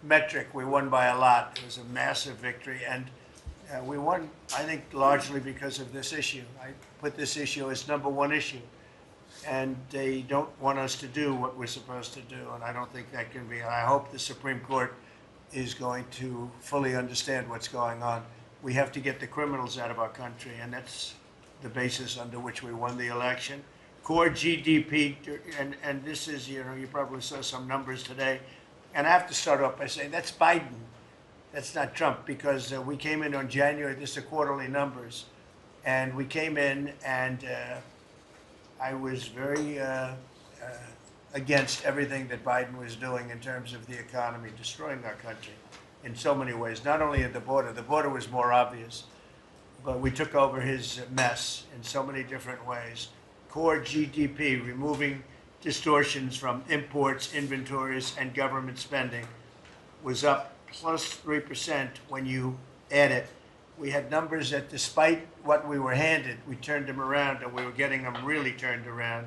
metric, we won by a lot. It was a massive victory, and we won, I think, largely because of this issue. I put this issue as #1 issue, and they don't want us to do what we're supposed to do, and I don't think that can be. I hope the Supreme Court is going to fully understand what's going on. We have to get the criminals out of our country, and that's the basis under which we won the election. Core GDP, and this is, you probably saw some numbers today, and I have to start off by saying that's Biden. That's not Trump, because we came in on January, this is quarterly numbers, and we came in and I was very against everything that Biden was doing in terms of the economy, destroying our country in so many ways, not only at the border was more obvious, but we took over his mess in so many different ways. Core GDP, removing distortions from imports, inventories, and government spending, was up plus 3% when you add it. We had numbers that despite what we were handed, we turned them around, and we were getting them really turned around.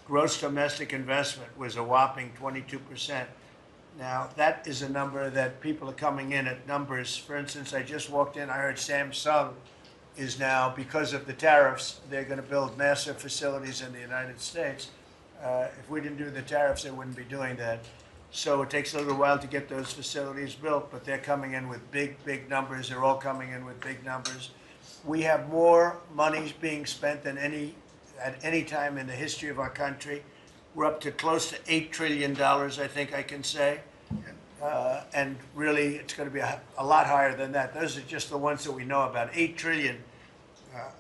Gross domestic investment was a whopping 22%. Now, that is a number that people are coming in at numbers. For instance, I just walked in, I heard Samsung is now, because of the tariffs, they're going to build massive facilities in the United States. If we didn't do the tariffs, they wouldn't be doing that. So it takes a little while to get those facilities built, but they're coming in with big, big numbers. They're all coming in with big numbers. We have more money being spent than at any time in the history of our country. We're up to close to $8 trillion, I think I can say. And really, it's going to be a lot higher than that. Those are just the ones that we know about. 8 trillion.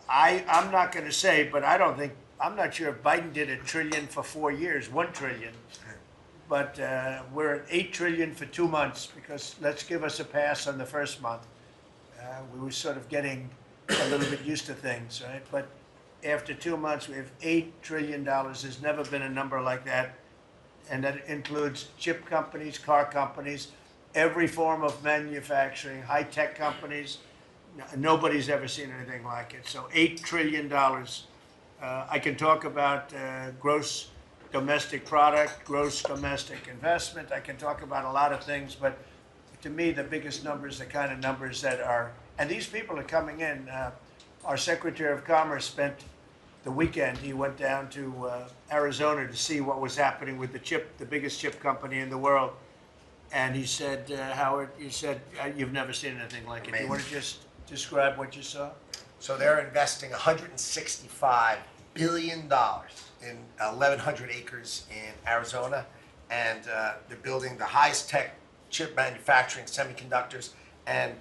I'm not going to say, but I'm not sure if Biden did $1 trillion for 4 years, 1 trillion. But we're at 8 trillion for 2 months, because let's give us a pass on the first month. We were sort of getting a little bit used to things, right? But after 2 months, we have $8 trillion. There's never been a number like that. And that includes chip companies, car companies, every form of manufacturing, high-tech companies. Nobody's ever seen anything like it. So $8 trillion. I can talk about gross domestic product, gross domestic investment. I can talk about a lot of things, but to me, the biggest numbers, the kind of numbers that are, and these people are coming in. Our Secretary of Commerce spent the weekend, he went down to Arizona to see what was happening with the biggest chip company in the world. And he said, Howard, he said, you've never seen anything like it. You want to just describe what you saw? So they're investing $165 billion in 1,100 acres in Arizona, and they're building the highest tech chip manufacturing, semiconductors, and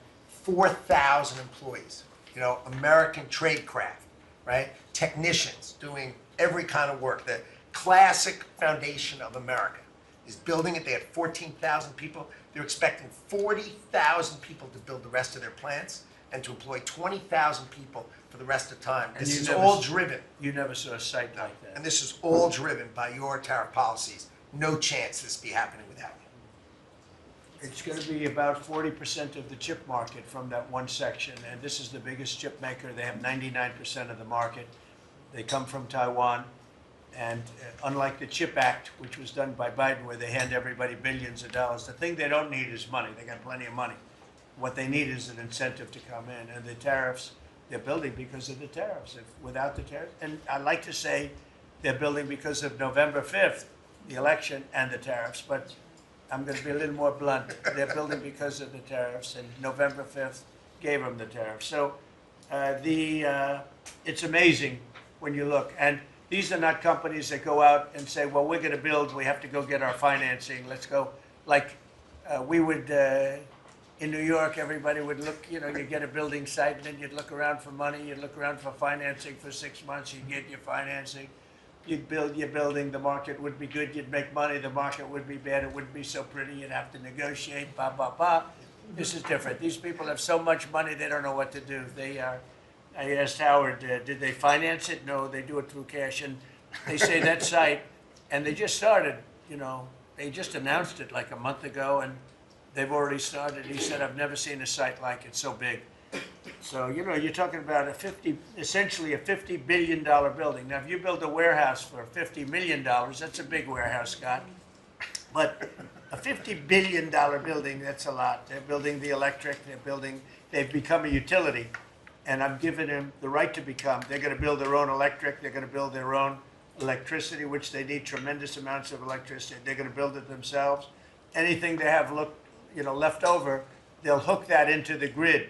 4,000 employees. American tradecraft, right? Technicians doing every kind of work. The classic foundation of America is building it. They had 14,000 people. They're expecting 40,000 people to build the rest of their plants and to employ 20,000 people for the rest of the time. This is all driven. You never saw a site like that. And this is all driven by your tariff policies. No chance this be happening without you. It's going to be about 40% of the chip market from that one section, and this is the biggest chip maker. They have 99% of the market. They come from Taiwan, and unlike the CHIP Act, which was done by Biden, where they hand everybody billions of dollars, the thing they don't need is money. They got plenty of money. What they need is an incentive to come in, and the tariffs, they're building because of the tariffs. Without the tariffs, and I like to say they're building because of November 5th, the election, and the tariffs, but I'm going to be a little more blunt. They're building because of the tariffs, and November 5th gave them the tariffs. So it's amazing when you look. And these are not companies that go out and say, well, we're going to build, we have to go get our financing. Let's go. Like we would, in New York, everybody would look, you get a building site, and then you'd look around for money, you'd look around for financing for 6 months, you'd get your financing. You'd build your building, the market would be good, you'd make money, the market would be bad, it wouldn't be so pretty, you'd have to negotiate, blah, blah, blah. This is different. These people have so much money, they don't know what to do. I asked Howard, did they finance it? No, they do it through cash. And they say that site, and they just started, they just announced it like a month ago, and they've already started. He said, I've never seen a site like it, so big. So, you're talking about essentially a $50 billion building. Now, if you build a warehouse for $50 million, that's a big warehouse, Scott. But A $50 billion building, that's a lot. They're building the electric, they've become a utility. And I'm giving them the right to become. They're going to build their own electric, they're going to build their own electricity, which they need tremendous amounts of electricity. They're going to build it themselves. Anything they have left over, they'll hook that into the grid.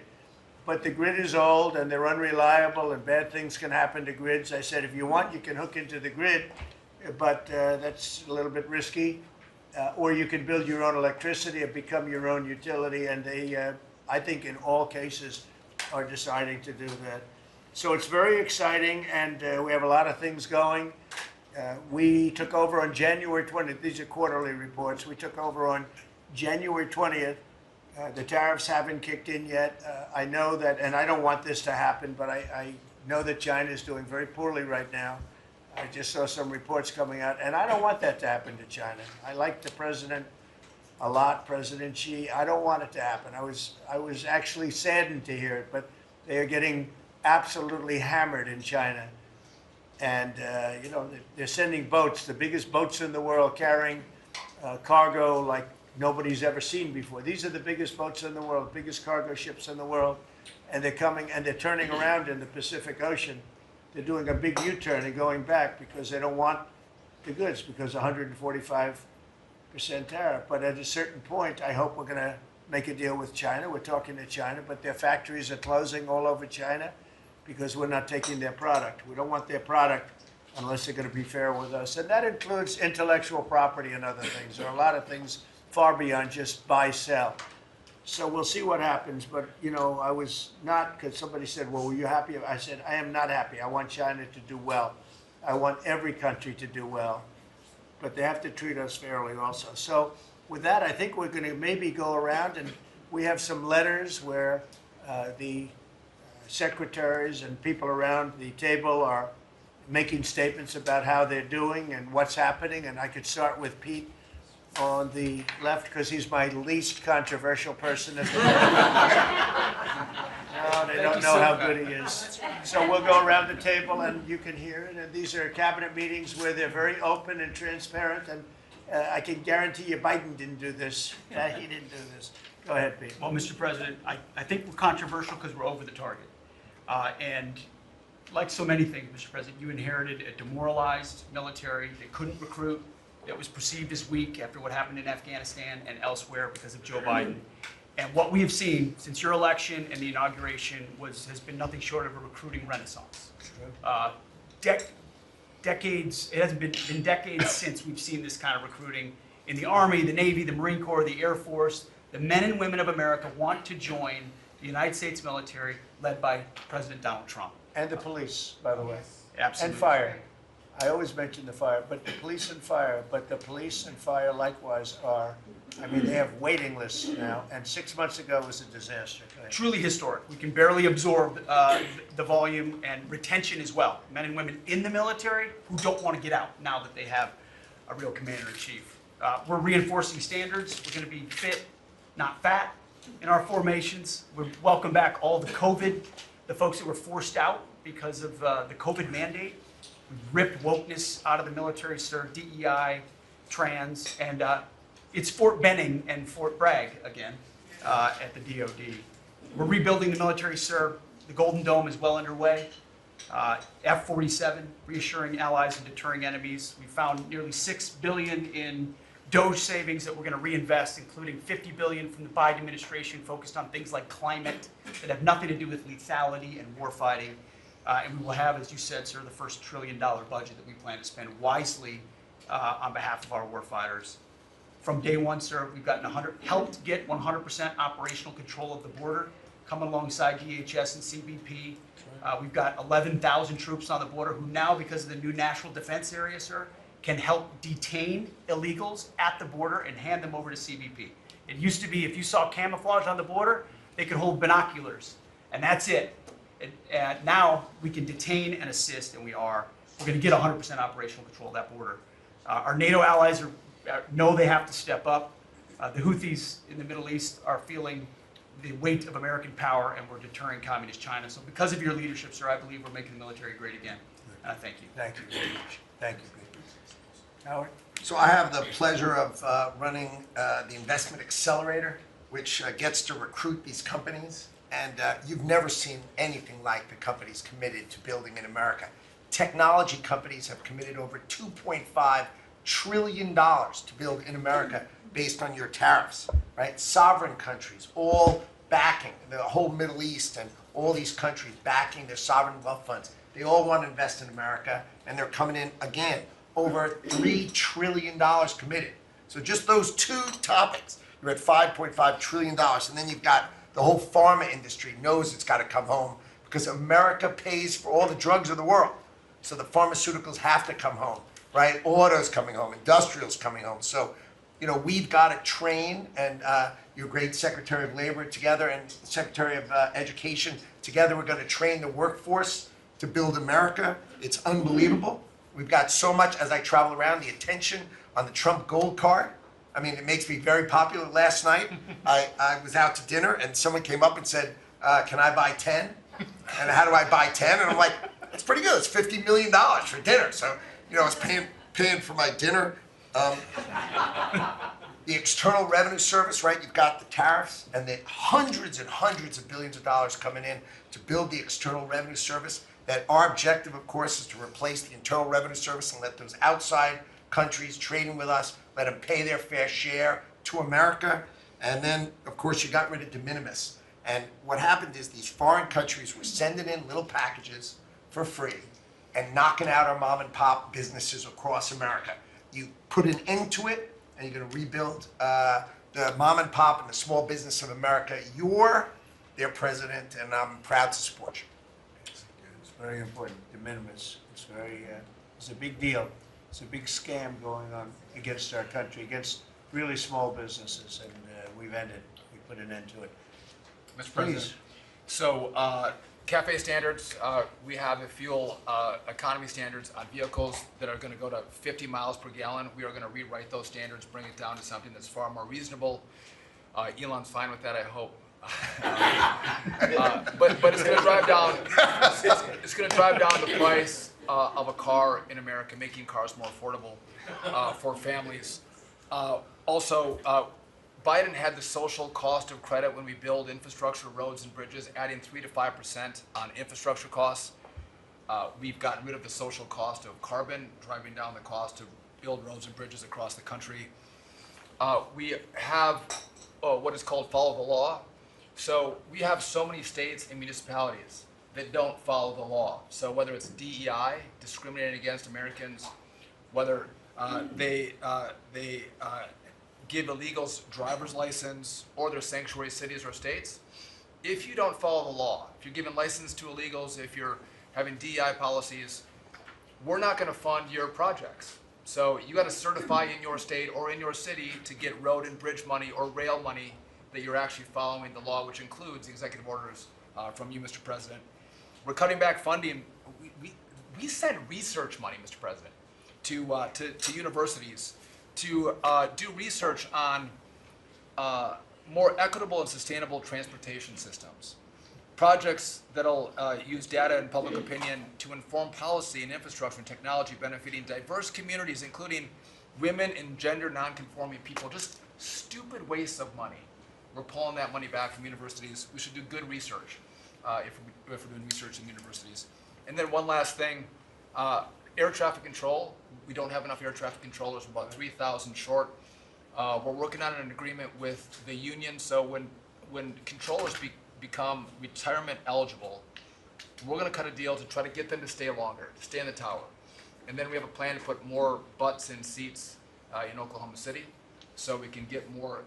But the grid is old and they're unreliable and bad things can happen to grids. I said, if you want, you can hook into the grid, but that's a little bit risky. Or you can build your own electricity and become your own utility. And they, I think in all cases, are deciding to do that. So it's very exciting, and we have a lot of things going. We took over on January 20th. These are quarterly reports. We took over on January 20th. The tariffs haven't kicked in yet. I know that, and I don't want this to happen, but I know that China is doing very poorly right now. I just saw some reports coming out, and I don't want that to happen to China. I like the president a lot, President Xi. I don't want it to happen. I was actually saddened to hear it, but they are getting absolutely hammered in China. And, they're sending boats, the biggest boats in the world, carrying cargo like nobody's ever seen before. These are the biggest boats in the world, biggest cargo ships in the world. And they're coming and they're turning around in the Pacific Ocean. They're doing a big U-turn and going back because they don't want the goods, because 145% tariff. But at a certain point, I hope we're going to make a deal with China. We're talking to China, but their factories are closing all over China because we're not taking their product. We don't want their product unless they're going to be fair with us. And that includes intellectual property and other things. There are a lot of things far beyond just buy, sell. So we'll see what happens. But, I was not, because somebody said, well, were you happy? I said, I am not happy. I want China to do well. I want every country to do well. But they have to treat us fairly also. So with that, I think we're going to maybe go around, and we have some letters where the secretaries and people around the table are making statements about how they're doing and what's happening. And I could start with Pete on the left, because he's my least controversial person at the moment. No, they don't know how good he is. So we'll go around the table and you can hear it. And these are cabinet meetings where they're very open and transparent. And I can guarantee you Biden didn't do this. He didn't do this. Go ahead, Pete. Well, Mr. President, I think we're controversial because we're over the target. And like so many things, Mr. President, you inherited a demoralized military that couldn't recruit, that was perceived as weak after what happened in Afghanistan and elsewhere because of Joe Biden. And what we have seen since your election and the inauguration has been nothing short of a recruiting renaissance. Decades, it hasn't been decades since we've seen this kind of recruiting in the Army, the Navy, the Marine Corps, the Air Force. The men and women of America want to join the United States military led by President Donald Trump. And the police, by the way. Absolutely. And fire. I always mention the fire, but the police and fire, likewise they have waiting lists now, and 6 months ago was a disaster. Truly historic. We can barely absorb the volume and retention as well. Men and women in the military who don't want to get out now that they have a real commander-in-chief. We're reinforcing standards. We're going to be fit, not fat, in our formations. We welcome back all the folks that were forced out because of the COVID mandate. We've ripped wokeness out of the military, sir, DEI, trans, and it's Fort Benning and Fort Bragg again at the DOD. We're rebuilding the military, sir. The Golden Dome is well underway. F-47, reassuring allies and deterring enemies. We found nearly $6 billion in DOGE savings that we're going to reinvest, including $50 billion from the Biden administration focused on things like climate that have nothing to do with lethality and warfighting. And we will have, as you said, sir, the first $1 trillion budget that we plan to spend wisely on behalf of our warfighters. From day one, sir, we've helped get 100% operational control of the border, coming alongside DHS and CBP. We've got 11,000 troops on the border who now, because of the new national defense area, sir, can help detain illegals at the border and hand them over to CBP. It used to be if you saw camouflage on the border, they could hold binoculars, and that's it. Now we can detain and assist, and we're going to get 100% operational control of that border. Our NATO allies know they have to step up. The Houthis in the Middle East are feeling the weight of American power, and we're deterring communist China. So because of your leadership, sir, I believe we're making the military great again. And I thank you. Thank you very much. Thank you. Howard? So I have the pleasure of running the Investment Accelerator, which gets to recruit these companies. And you've never seen anything like the companies committed to building in America. Technology companies have committed over $2.5 trillion to build in America based on your tariffs, right? Sovereign countries all backing, the whole Middle East and all these countries backing their sovereign wealth funds. They all want to invest in America, and they're coming in, again, over $3 trillion committed. So just those two topics, you're at $5.5 trillion. And then you've got the whole pharma industry knows it's got to come home because America pays for all the drugs of the world. So the pharmaceuticals have to come home, right? Autos coming home, industrials coming home. So, you know, we've got to train, and your great Secretary of Labor together and Secretary of Education together, we're going to train the workforce to build America. It's unbelievable. We've got so much, as I travel around, the attention on the Trump Gold Card. I mean, it makes me very popular. Last night, I was out to dinner, and someone came up and said, can I buy 10? And how do I buy 10? And I'm like, that's pretty good. It's $50 million for dinner. So, you know, I was paying for my dinner. The External Revenue Service, right? You've got the tariffs and the hundreds and hundreds of billions of dollars coming in to build the External Revenue Service. That our objective, of course, is to replace the Internal Revenue Service and let those outside countries trading with us, let them pay their fair share to America. And then, of course, you got rid of de minimis. And what happened is these foreign countries were sending in little packages for free and knocking out our mom and pop businesses across America. You put an end to it, and you're going to rebuild the mom and pop and the small business of America. You're their president, and I'm proud to support you. It's very important, de minimis. It's a big deal. It's a big scam going on against our country, against really small businesses, and we put an end to it. Mr. President. Please. So, CAFE standards, we have the fuel economy standards on vehicles that are going to go to 50 miles per gallon. We are going to rewrite those standards, bring it down to something that's far more reasonable. Elon's fine with that, I hope. But it's going to drive down. It's going to drive down the price of a car in America, making cars more affordable for families. Also, Biden had the social cost of credit when we build infrastructure, roads, and bridges, adding 3 to 5% on infrastructure costs. We've gotten rid of the social cost of carbon, driving down the cost to build roads and bridges across the country. We have what is called follow the law. So we have so many states and municipalities that don't follow the law. So whether it's DEI, discriminating against Americans, whether they give illegals driver's license, or their sanctuary cities or states, if you don't follow the law, if you're giving license to illegals, if you're having DEI policies, we're not going to fund your projects. So you got to certify in your state or in your city to get road and bridge money or rail money that you're actually following the law, which includes the executive orders from you, Mr. President. We're cutting back funding. We send research money, Mr. President, to universities to do research on more equitable and sustainable transportation systems. Projects that'll use data and public opinion to inform policy and infrastructure and technology benefiting diverse communities, including women and gender non-conforming people. Just stupid wastes of money. We're pulling that money back from universities. We should do good research if we're doing research in universities. And then one last thing, air traffic control. We don't have enough air traffic controllers. We're about 3,000 short. We're working on an agreement with the union, so when controllers become retirement eligible, we're going to cut a deal to try to get them to stay longer, to stay in the tower. And then we have a plan to put more butts in seats in Oklahoma City, so we can get more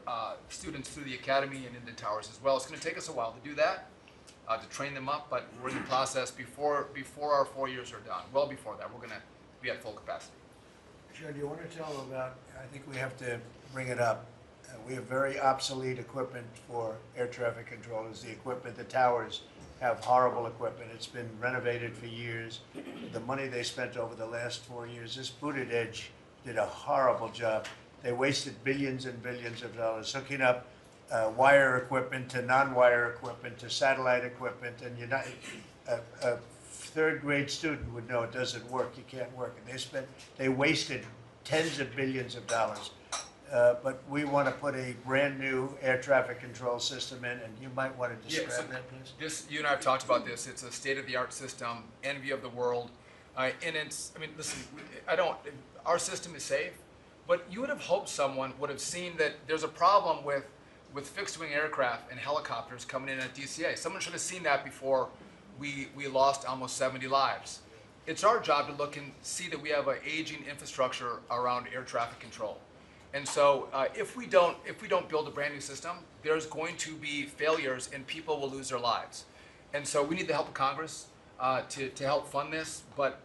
students through the academy and into towers as well. It's going to take us a while to do that, to train them up, but we're in the process before our 4 years are done. Well before that, we're going to be at full capacity. Joe, do you want to tell them about, I think we have to bring it up, we have very obsolete equipment for air traffic controllers. The equipment, the towers have horrible equipment. It's been renovated for years. The money they spent over the last 4 years, this Booted Edge did a horrible job. They wasted billions and billions of dollars hooking up wire equipment to non-wire equipment to satellite equipment, and you're not, a third grade student would know it doesn't work. You can't work it. They wasted tens of billions of dollars. But we want to put a brand-new air traffic control system in, and you might want to Yeah, so describe that, please. this, you and I have talked about this. It's a state-of-the-art system, envy of the world. And it's, I mean, listen, our system is safe, but you would have hoped someone would have seen that there's a problem with fixed-wing aircraft and helicopters coming in at DCA. Someone should have seen that before we lost almost 70 lives. It's our job to look and see that we have an aging infrastructure around air traffic control. And so if we don't build a brand new system, there's going to be failures and people will lose their lives. And so we need the help of Congress to help fund this, but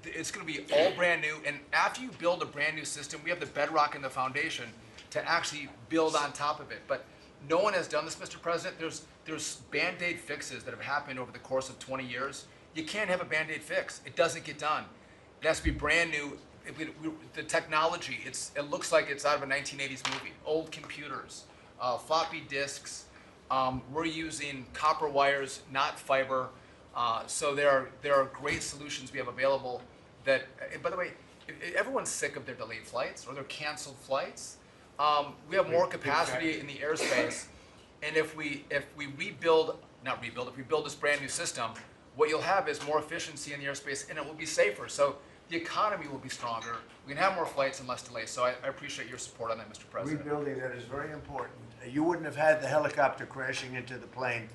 it's going to be all brand new. And after you build a brand new system, we have the bedrock and the foundation to actually build on top of it. But no one has done this, Mr. President. There's Band-Aid fixes that have happened over the course of 20 years. You can't have a Band-Aid fix. It doesn't get done. It has to be brand new. The technology, it looks like it's out of a 1980s movie. Old computers, floppy disks. We're using copper wires, not fiber. So there are great solutions we have available that, and by the way, everyone's sick of their delayed flights or their canceled flights. We have more capacity in the airspace, and if we build this brand new system, what you'll have is more efficiency in the airspace, and it will be safer. So the economy will be stronger. We can have more flights and less delays. So I appreciate your support on that, Mr. President. Rebuilding that is very important. You wouldn't have had the helicopter crashing into the plane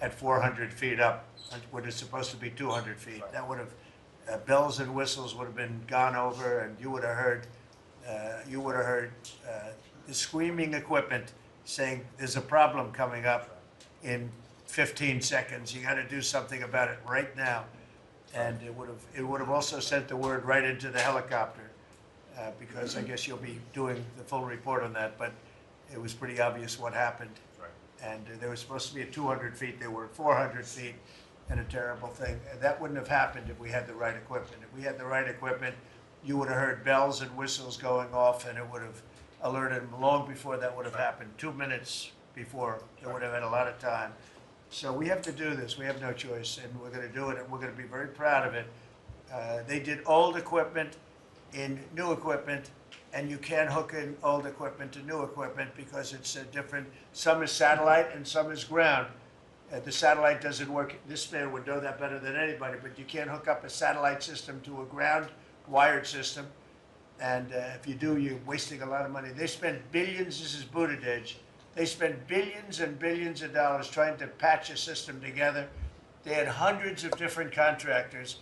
at 400 feet up when it's supposed to be 200 feet. Right. That would have, bells and whistles would have been gone over, and you would have heard the screaming equipment saying, there's a problem coming up in 15 seconds. You got to do something about it right now. And it would have also sent the word right into the helicopter, because I guess you'll be doing the full report on that, but it was pretty obvious what happened. Right. And there was supposed to be at 200 feet, there were 400 feet, and a terrible thing. And that wouldn't have happened if we had the right equipment. If we had the right equipment, you would have heard bells and whistles going off, and it would have alerted them long before that would have happened. 2 minutes before, they would have had a lot of time. So we have to do this. We have no choice, and we're going to do it, and we're going to be very proud of it. They did old equipment in new equipment, and you can't hook in old equipment to new equipment because it's different. Some is satellite and some is ground. The satellite doesn't work. This man would know that better than anybody, but you can't hook up a satellite system to a ground wired system. And if you do, you're wasting a lot of money. They spent billions. This is Buttigieg. They spent billions and billions of dollars trying to patch a system together. They had hundreds of different contractors,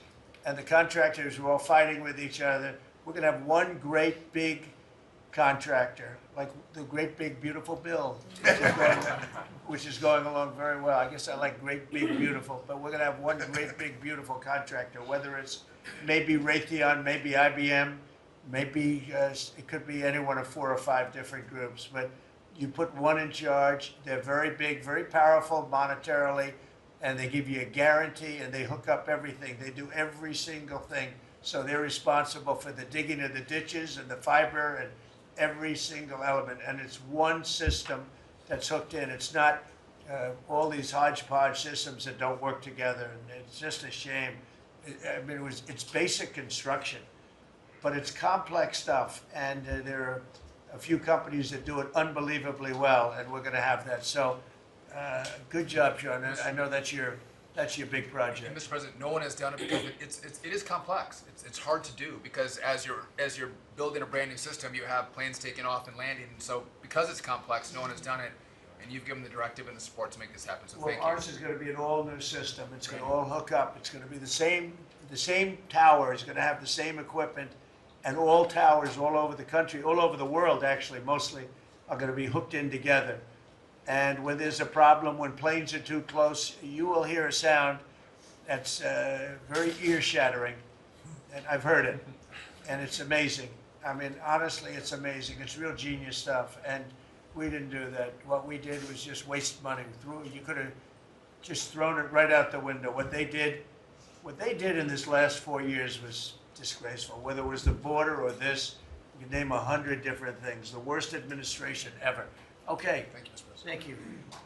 and the contractors were all fighting with each other. We're going to have one great big contractor, like the great big beautiful bill, which is going along very well. I guess I like great big beautiful, but we're going to have one great big beautiful contractor, whether it's maybe Raytheon, maybe IBM, maybe it could be any one of 4 or 5 different groups, but you put one in charge. They're very big, very powerful monetarily, and they give you a guarantee, and they hook up everything. They do every single thing. So they're responsible for the digging of the ditches and the fiber and every single element. And it's one system that's hooked in. It's not all these hodgepodge systems that don't work together. And it's just a shame. I mean, it's basic construction, but it's complex stuff. And there are a few companies that do it unbelievably well, and we're going to have that. So, good job, John. I know that's your big project. And Mr. President, no one has done it because it is complex. It's hard to do because as you're building a brand new system, you have planes taking off and landing. And so because it's complex, no one has done it, and you've given the directive and the support to make this happen. So thank you. Ours is going to be an all-new system. It's going to all hook up. It's going to be the same tower is going to have the same equipment. And all towers all over the country, all over the world actually, mostly, are going to be hooked in together. And when there's a problem, when planes are too close, you will hear a sound that's very ear-shattering. And I've heard it, and it's amazing. I mean, honestly, it's amazing. It's real genius stuff, and we didn't do that. What we did was just waste money. You could have just thrown it right out the window. What they did in this last 4 years was disgraceful. Whether it was the border or this, you can name 100 different things. The worst administration ever. Okay, Thank you, Mr. President. thank you.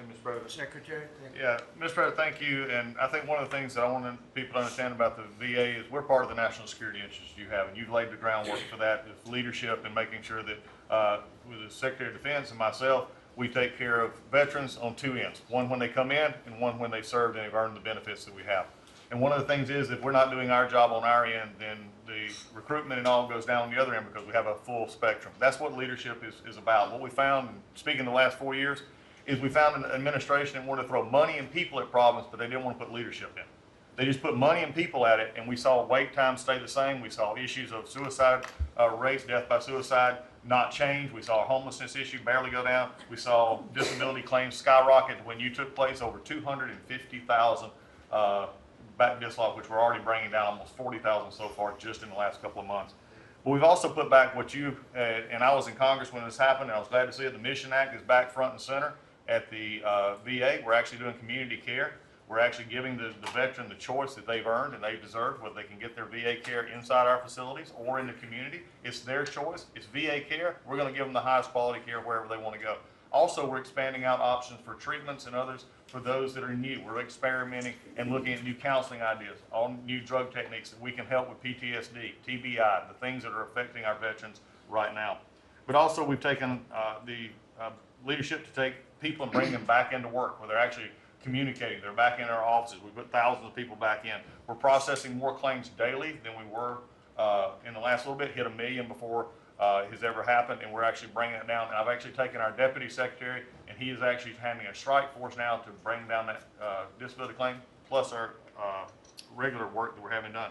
And Mr. President. Secretary? Thank you. Yeah, Mr. President, thank you. And I think one of the things that I want people to understand about the VA is we're part of the national security interests you have, and you've laid the groundwork for that with leadership and making sure that with the Secretary of Defense and myself, we take care of veterans on two ends, one when they come in and one when they've served and they've earned the benefits that we have. And one of the things is if we're not doing our job on our end, then the recruitment and all goes down on the other end because we have a full spectrum. That's what leadership is about. What we found, speaking the last 4 years, is we found an administration that wanted to throw money and people at problems, but they didn't want to put leadership in. They just put money and people at it, and we saw wait times stay the same. We saw issues of suicide rates, death by suicide, not change. We saw a homelessness issue barely go down. We saw disability claims skyrocket when you took place over 250,000 back dislodged, which we're already bringing down almost 40,000 so far just in the last couple of months. But we've also put back what you, and I was in Congress when this happened, and I was glad to see it. The Mission Act is back front and center at the VA. We're actually doing community care. We're actually giving the veteran the choice that they've earned and they've deserved, whether they can get their VA care inside our facilities or in the community. It's their choice. It's VA care. We're going to give them the highest quality care wherever they want to go. Also, we're expanding out options for treatments and others for those that are new. We're experimenting and looking at new counseling ideas, all new drug techniques that we can help with PTSD, TBI, the things that are affecting our veterans right now. But also, we've taken the leadership to take people and bring them back into work where they're actually communicating. They're back in our offices. We put thousands of people back in. We're processing more claims daily than we were in the last little bit, hit 1 million before has ever happened, and we're actually bringing it down. And I've actually taken our deputy secretary, and he is actually having a strike force now to bring down that disability claim, plus our regular work that we're having done.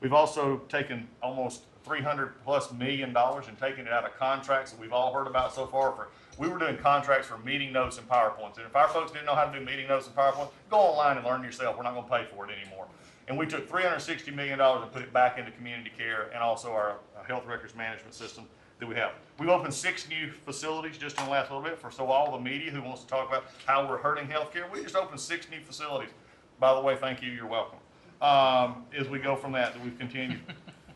We've also taken almost $300+ million and taken it out of contracts that we've all heard about so far. We were doing contracts for meeting notes and PowerPoints. And if our folks didn't know how to do meeting notes and PowerPoints, go online and learn yourself. We're not going to pay for it anymore. And we took $360 million and put it back into community care and also our health records management system that we have. We've opened 6 new facilities just in the last little bit for all the media who wants to talk about how we're hurting healthcare. We just opened 6 new facilities. By the way, thank you. You're welcome. As we go from that we've continued.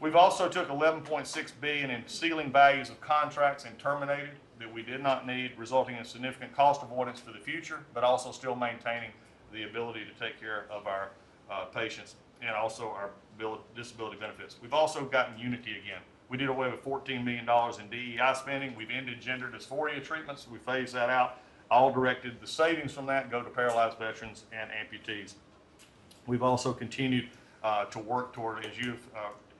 We've also took $11.6 billion in ceiling values of contracts and terminated that we did not need, resulting in significant cost avoidance for the future, but also still maintaining the ability to take care of our patients and also our disability benefits. We've also gotten unity again. We did away with $14 million in DEI spending. We've ended gender dysphoria treatments. We phased that out. All directed the savings from that go to paralyzed veterans and amputees. We've also continued to work toward, as you've,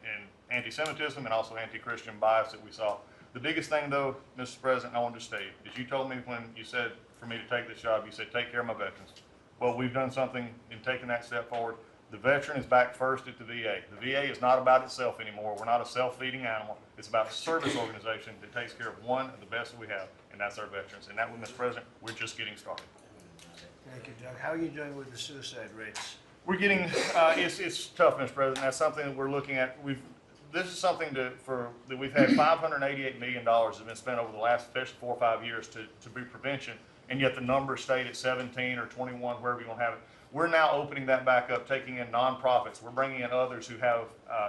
in anti-Semitism and also anti-Christian bias that we saw. The biggest thing, though, Mr. President, I wanted to state, is you told me when you said for me to take this job, you said, take care of my veterans. Well, we've done something in taking that step forward. The veteran is back first at the VA. The VA is not about itself anymore. We're not a self-feeding animal. It's about a service organization that takes care of one of the best that we have, and that's our veterans. And that, Mr. President, we're just getting started. Thank you, Doug. How are you doing with the suicide rates? We're getting, it's tough, Mr. President. That's something that we're looking at. This is something that we've had $588 million have been spent over the last 4 or 5 years to be prevention, and yet the numbers stayed at 17 or 21, wherever you're going to have it. We're now opening that back up, taking in nonprofits. We're bringing in others who have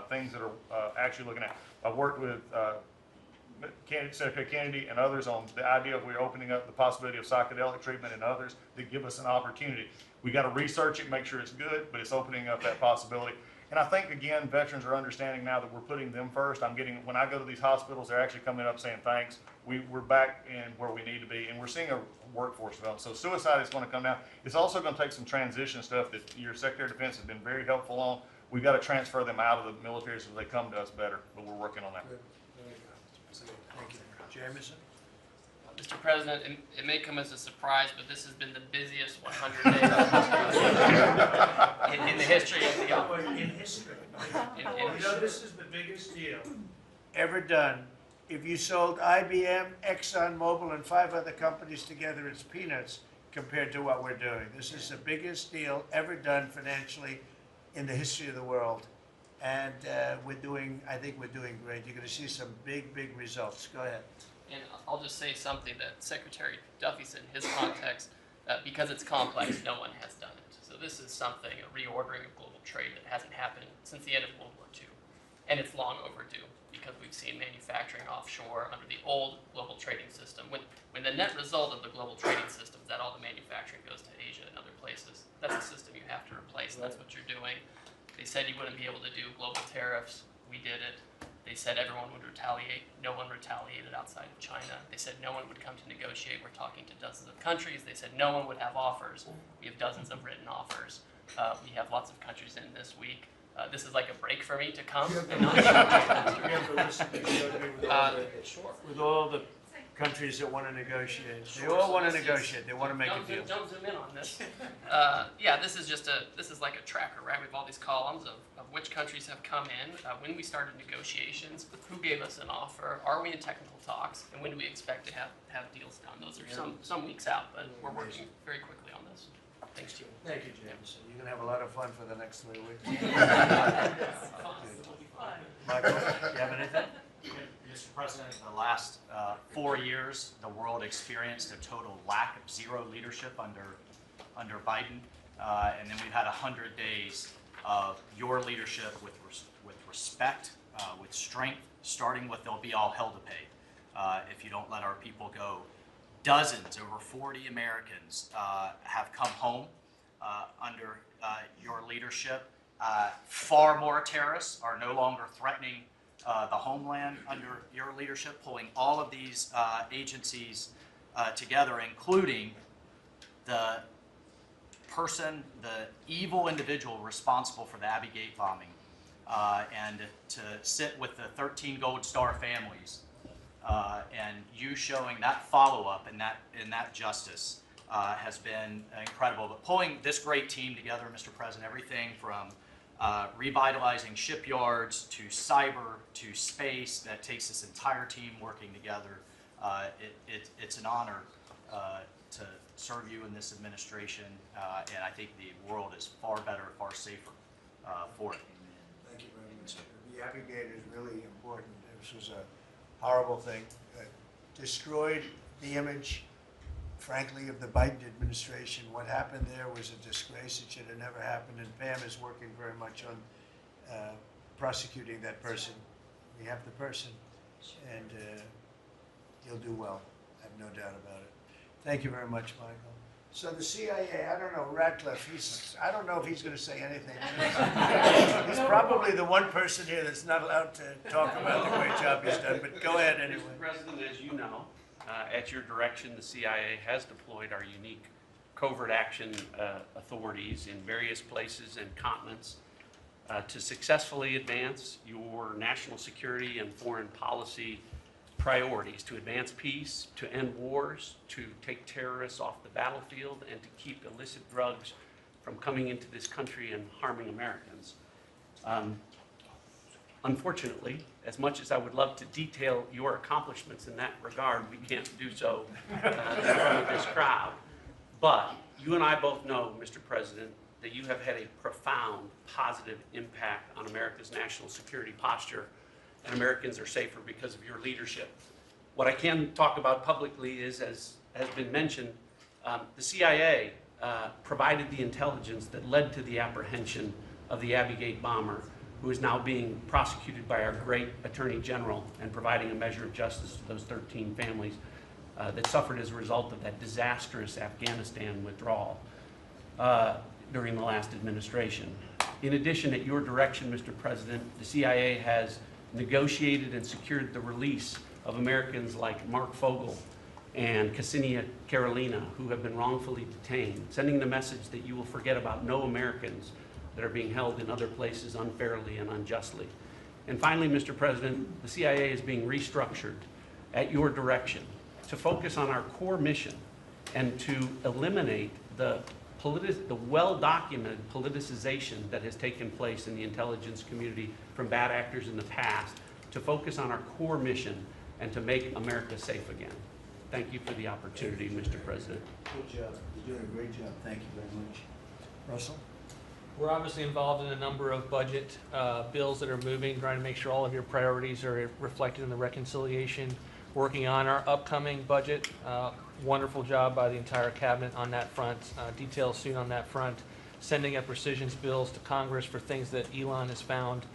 things that are actually looking at. I've worked with Secretary Kennedy and others on the idea of we're opening up the possibility of psychedelic treatment and others that give us an opportunity. We got to research it, make sure it's good, but it's opening up that possibility. And I think, again, veterans are understanding now that we're putting them first. When I go to these hospitals, they're actually coming up saying thanks. We're back in where we need to be, and we're seeing a workforce develop. So suicide is going to come down. It's also going to take some transition stuff that your Secretary of Defense has been very helpful on. We've got to transfer them out of the military so they come to us better, but we're working on that. Thank you. Jameson? Mr. President, it may come as a surprise, but this has been the busiest 100 days in the history of the In history. in This is the biggest deal ever done. If you sold IBM, ExxonMobil, and 5 other companies together, it's peanuts compared to what we're doing. This is the biggest deal ever done financially in the history of the world. And I think we're doing great. You're going to see some big, big results. Go ahead. And I'll just say something that Secretary Duffy said in his context, because it's complex, no one has done it. So this is something, a reordering of global trade that hasn't happened since the end of World War II. And it's long overdue because we've seen manufacturing offshore under the old global trading system. When the net result of the global trading system is that all the manufacturing goes to Asia and other places, that's a system you have to replace, and that's what you're doing. They said you wouldn't be able to do global tariffs. We did it. They said everyone would retaliate. No one retaliated outside of China. They said no one would come to negotiate. We're talking to dozens of countries. They said no one would have offers. We have dozens of written offers. We have lots of countries in this week. This is like a break for me to come and not You have the list that you showed me sure. with all the countries that want to negotiate. They all want to negotiate. They want to make a deal. Don't zoom in on this. Yeah, this is like a tracker, right? We have all these columns of which countries have come in, when we started negotiations, who gave us an offer, are we in technical talks, and when do we expect to have deals done? Those are some weeks out, but we're working very quickly on this. Thanks to you. Thank you, James. You're going to have a lot of fun for the next 3 weeks. Michael, you have anything? Mr. President, in the last 4 years, the world experienced a total lack of zero leadership under Biden, and then we've had 100 days of your leadership with respect, with strength, starting with there'll be all hell to pay if you don't let our people go. Dozens, over 40 Americans have come home under your leadership. Far more terrorists are no longer threatening the homeland under your leadership, pulling all of these agencies together, including the evil individual responsible for the Abbey Gate bombing, and to sit with the 13 Gold Star families, and you showing that follow-up and that justice has been incredible. But pulling this great team together, Mr. President, everything from revitalizing shipyards to cyber to space, that takes this entire team working together. It's an honor to serve you in this administration, and I think the world is far better, far safer for it. Thank you very much. The Abbey Gate is really important. This was a horrible thing. Destroyed the image, frankly, of the Biden administration. What happened there was a disgrace. It should have never happened, and Pam is working very much on prosecuting that person. We have the person, and he'll do well. I have no doubt about it. Thank you very much, Michael. So the CIA, I don't know, Ratcliffe, I don't know if he's going to say anything. He's probably the one person here that's not allowed to talk about the great job he's done, but go ahead anyway. Mr. President, as you know, at your direction, the CIA has deployed our unique covert action authorities in various places and continents to successfully advance your national security and foreign policy priorities, to advance peace, to end wars, to take terrorists off the battlefield, and to keep illicit drugs from coming into this country and harming Americans. Unfortunately, as much as I would love to detail your accomplishments in that regard, we can't do so in front of this crowd. But you and I both know, Mr. President, that you have had a profound positive impact on America's national security posture, and Americans are safer because of your leadership. What I can talk about publicly is, as has been mentioned, the CIA provided the intelligence that led to the apprehension of the Abbey Gate bomber, who is now being prosecuted by our great Attorney General and providing a measure of justice to those 13 families that suffered as a result of that disastrous Afghanistan withdrawal during the last administration. In addition, at your direction, Mr. President, the CIA has negotiated and secured the release of Americans like Mark Fogel and Ksenia Karolina, who have been wrongfully detained, sending the message that you will forget about no Americans that are being held in other places unfairly and unjustly. And finally, Mr. President, the CIA is being restructured at your direction to focus on our core mission and to eliminate the well-documented politicization that has taken place in the intelligence community from bad actors in the past, to focus on our core mission and to make America safe again. Thank you for the opportunity, Mr. President. Good job. You're doing a great job. Thank you very much. Russell? We're obviously involved in a number of budget bills that are moving, trying to make sure all of your priorities are reflected in the reconciliation, working on our upcoming budget. Wonderful job by the entire cabinet on that front. Details soon on that front. Sending up rescissions bills to Congress for things that Elon has found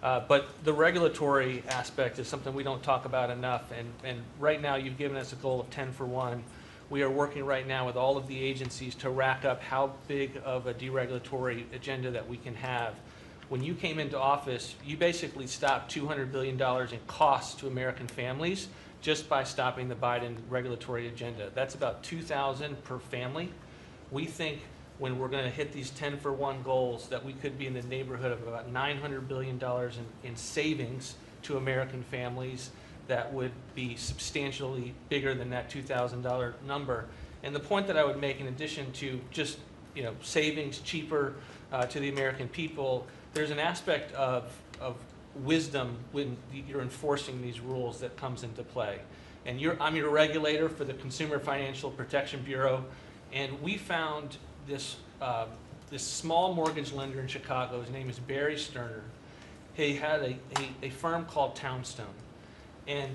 But the regulatory aspect is something we don't talk about enough, and right now you've given us a goal of 10 for 1. We are working right now with all of the agencies to rack up how big of a deregulatory agenda that we can have. When you came into office, you basically stopped $200 billion in costs to American families just by stopping the Biden regulatory agenda. That's about $2,000 per family. We think when we're going to hit these 10 for 1 goals that we could be in the neighborhood of about $900 billion in savings to American families that would be substantially bigger than that $2,000 number. And the point that I would make, in addition to just savings cheaper to the American people, there's an aspect of wisdom when you're enforcing these rules that comes into play. And I'm your regulator for the Consumer Financial Protection Bureau, and we found this small mortgage lender in Chicago. His name is Barry Sterner. He had a firm called Townstone, and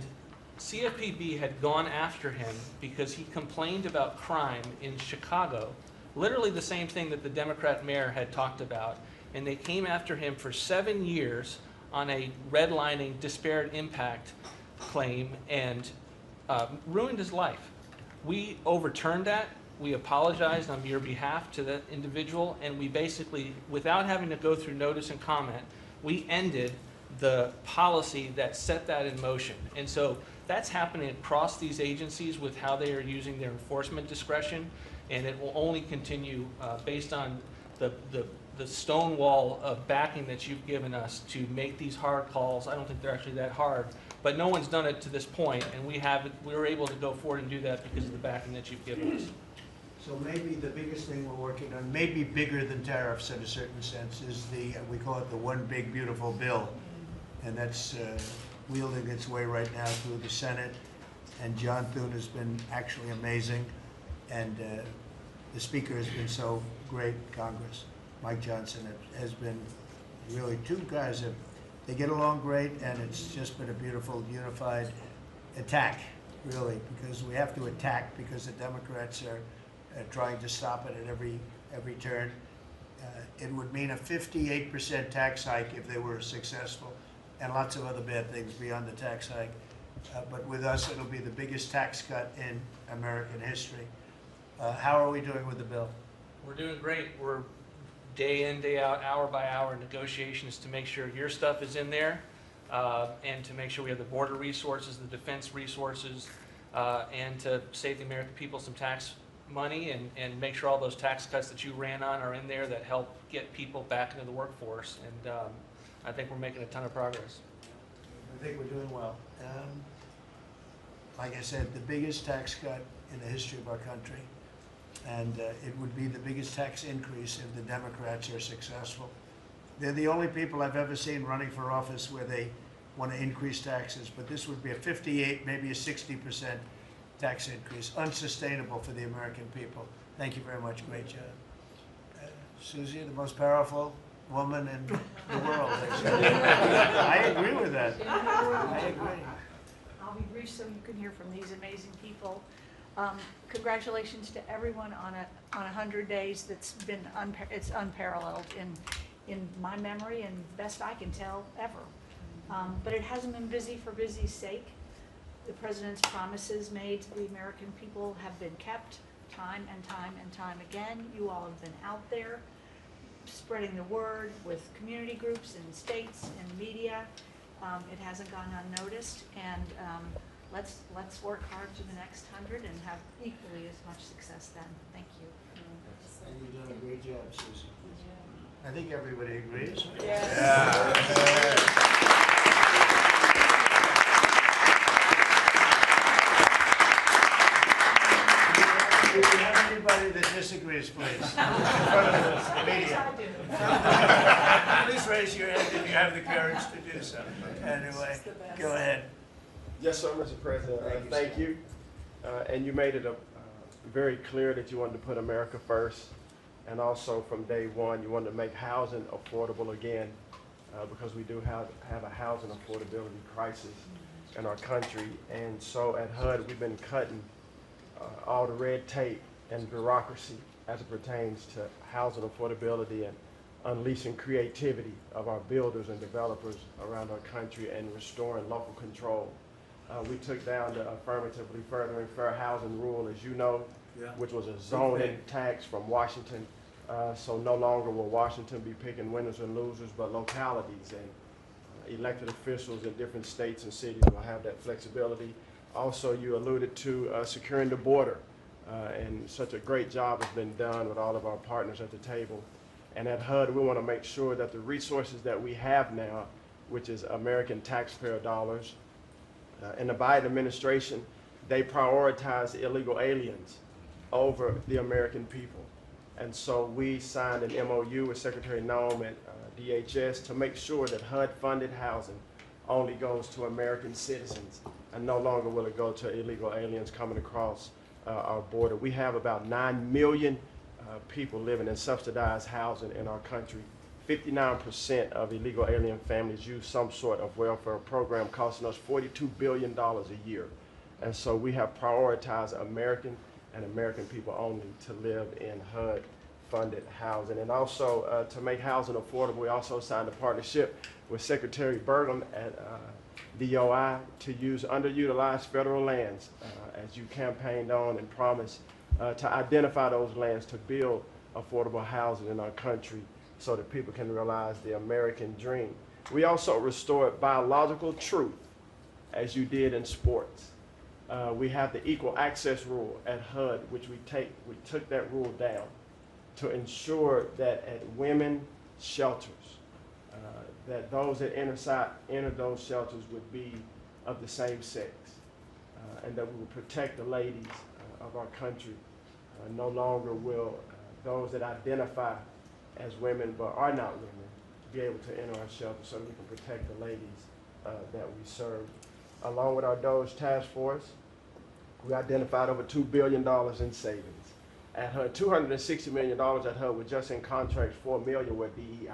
CFPB had gone after him because he complained about crime in Chicago, literally the same thing that the Democrat mayor had talked about, and they came after him for 7 years on a redlining disparate impact claim and ruined his life. We overturned that. We apologized on your behalf to that individual, and we basically, without having to go through notice and comment, we ended the policy that set that in motion. And so that's happening across these agencies with how they are using their enforcement discretion, and it will only continue based on the stonewall of backing that you've given us to make these hard calls. I don't think they're actually that hard, but no one's done it to this point, and we were able to go forward and do that because of the backing that you've given us. So maybe the biggest thing we're working on, maybe bigger than tariffs in a certain sense, is we call it the One Big Beautiful Bill. And that's wielding its way right now through the Senate. And John Thune has been actually amazing. And the Speaker has been so great, Congress. Mike Johnson has been really, two guys they get along great, and it's just been a beautiful, unified attack, really, because we have to attack because the Democrats are trying to stop it at every turn. It would mean a 58% tax hike if they were successful, and lots of other bad things beyond the tax hike. But with us, it'll be the biggest tax cut in American history. How are we doing with the bill? We're doing great. We're day in, day out, hour by hour negotiations to make sure your stuff is in there, and to make sure we have the border resources, the defense resources, and to save the American people some tax money and make sure all those tax cuts that you ran on are in there that help get people back into the workforce. And I think we're making a ton of progress. I think we're doing well. Like I said, the biggest tax cut in the history of our country. And it would be the biggest tax increase if the Democrats are successful. They're the only people I've ever seen running for office where they want to increase taxes, but this would be a 58, maybe a 60% tax increase, unsustainable for the American people. Thank you very much. Great job. Susie, the most powerful woman in the world. I agree with that. I agree. I'll be brief so you can hear from these amazing people. Congratulations to everyone on 100 days. That's been it's unparalleled in my memory and best I can tell ever. But it hasn't been busy for busy's sake. The president's promises made to the American people have been kept time and time and time again. You all have been out there spreading the word with community groups and states and media. It hasn't gone unnoticed, and let's work hard to the next 100 and have equally as much success then. Thank you. And you've done a great job, Susie. I think everybody agrees. If you have anybody that disagrees, please. In front of the media. Please raise your hand if you have the courage to do so. Anyway, go ahead. Yes, sir, Mr. President. Thank you. And you made it very clear that you wanted to put America first. And also from day one, you wanted to make housing affordable again, because we do have a housing affordability crisis in our country. And so at HUD, we've been cutting all the red tape and bureaucracy as it pertains to housing affordability and unleashing creativity of our builders and developers around our country and restoring local control. We took down the affirmatively furthering fair housing rule, as you know, which was a zoning tax from Washington. So no longer will Washington be picking winners and losers, but localities and elected officials in different states and cities will have that flexibility. Also, you alluded to securing the border, and such a great job has been done with all of our partners at the table. And at HUD, we want to make sure that the resources that we have now, which is American taxpayer dollars, in the Biden administration, they prioritize illegal aliens over the American people. And so we signed an MOU with Secretary Noem at DHS to make sure that HUD-funded housing only goes to American citizens, and no longer will it go to illegal aliens coming across our border. We have about 9 million people living in subsidized housing in our country. 59% of illegal alien families use some sort of welfare program, costing us $42 billion a year. And so we have prioritized American and American people only to live in HUD-funded housing. And also to make housing affordable, we also signed a partnership with Secretary Burgum at DOI to use underutilized federal lands, as you campaigned on and promised, to identify those lands to build affordable housing in our country so that people can realize the American dream. We also restored biological truth, as you did in sports. We have the equal access rule at HUD, which we took that rule down to ensure that at women shelters, that those that enter those shelters would be of the same sex, and that we would protect the ladies of our country. No longer will those that identify as women but are not women be able to enter our shelter, so that we can protect the ladies that we serve. Along with our DOGE task force, we identified over $2 billion in savings. At HUD, $260 million at HUD were just in contracts, $4 million were DEI.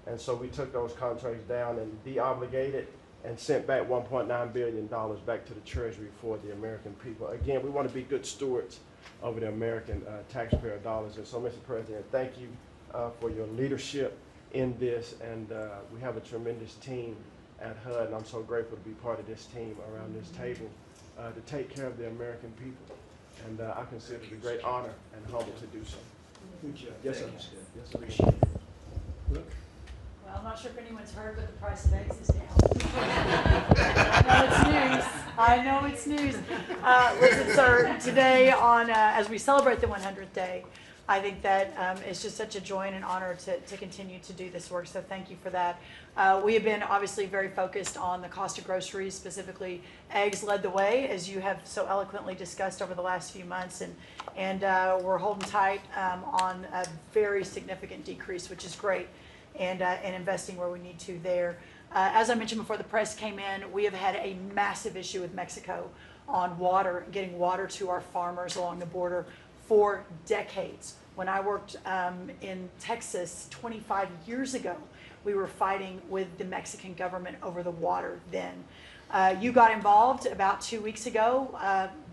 And so we took those contracts down and de-obligated and sent back $1.9 billion back to the Treasury for the American people. Again, we want to be good stewards over the American taxpayer dollars. And so, Mr. President, thank you for your leadership in this. And we have a tremendous team at HUD, and I'm so grateful to be part of this team around this table to take care of the American people. And I consider it a great honor and humble to do so. Good job. Yes, sir. Thanks. Yes, sir. Appreciate it. Look. Well, I'm not sure if anyone's heard, but the price of eggs is down. I know it's news. I know it's news. Listen, sir, today on, as we celebrate the 100th day, I think that it's just such a joy and an honor to continue to do this work, so thank you for that. We have been obviously very focused on the cost of groceries, specifically eggs led the way, as you have so eloquently discussed over the last few months, and we're holding tight on a very significant decrease, which is great, and investing where we need to there. As I mentioned before the press came in, we have had a massive issue with Mexico on water, getting water to our farmers along the border for decades. When I worked in Texas 25 years ago, we were fighting with the Mexican government over the water then. You got involved about 2 weeks ago.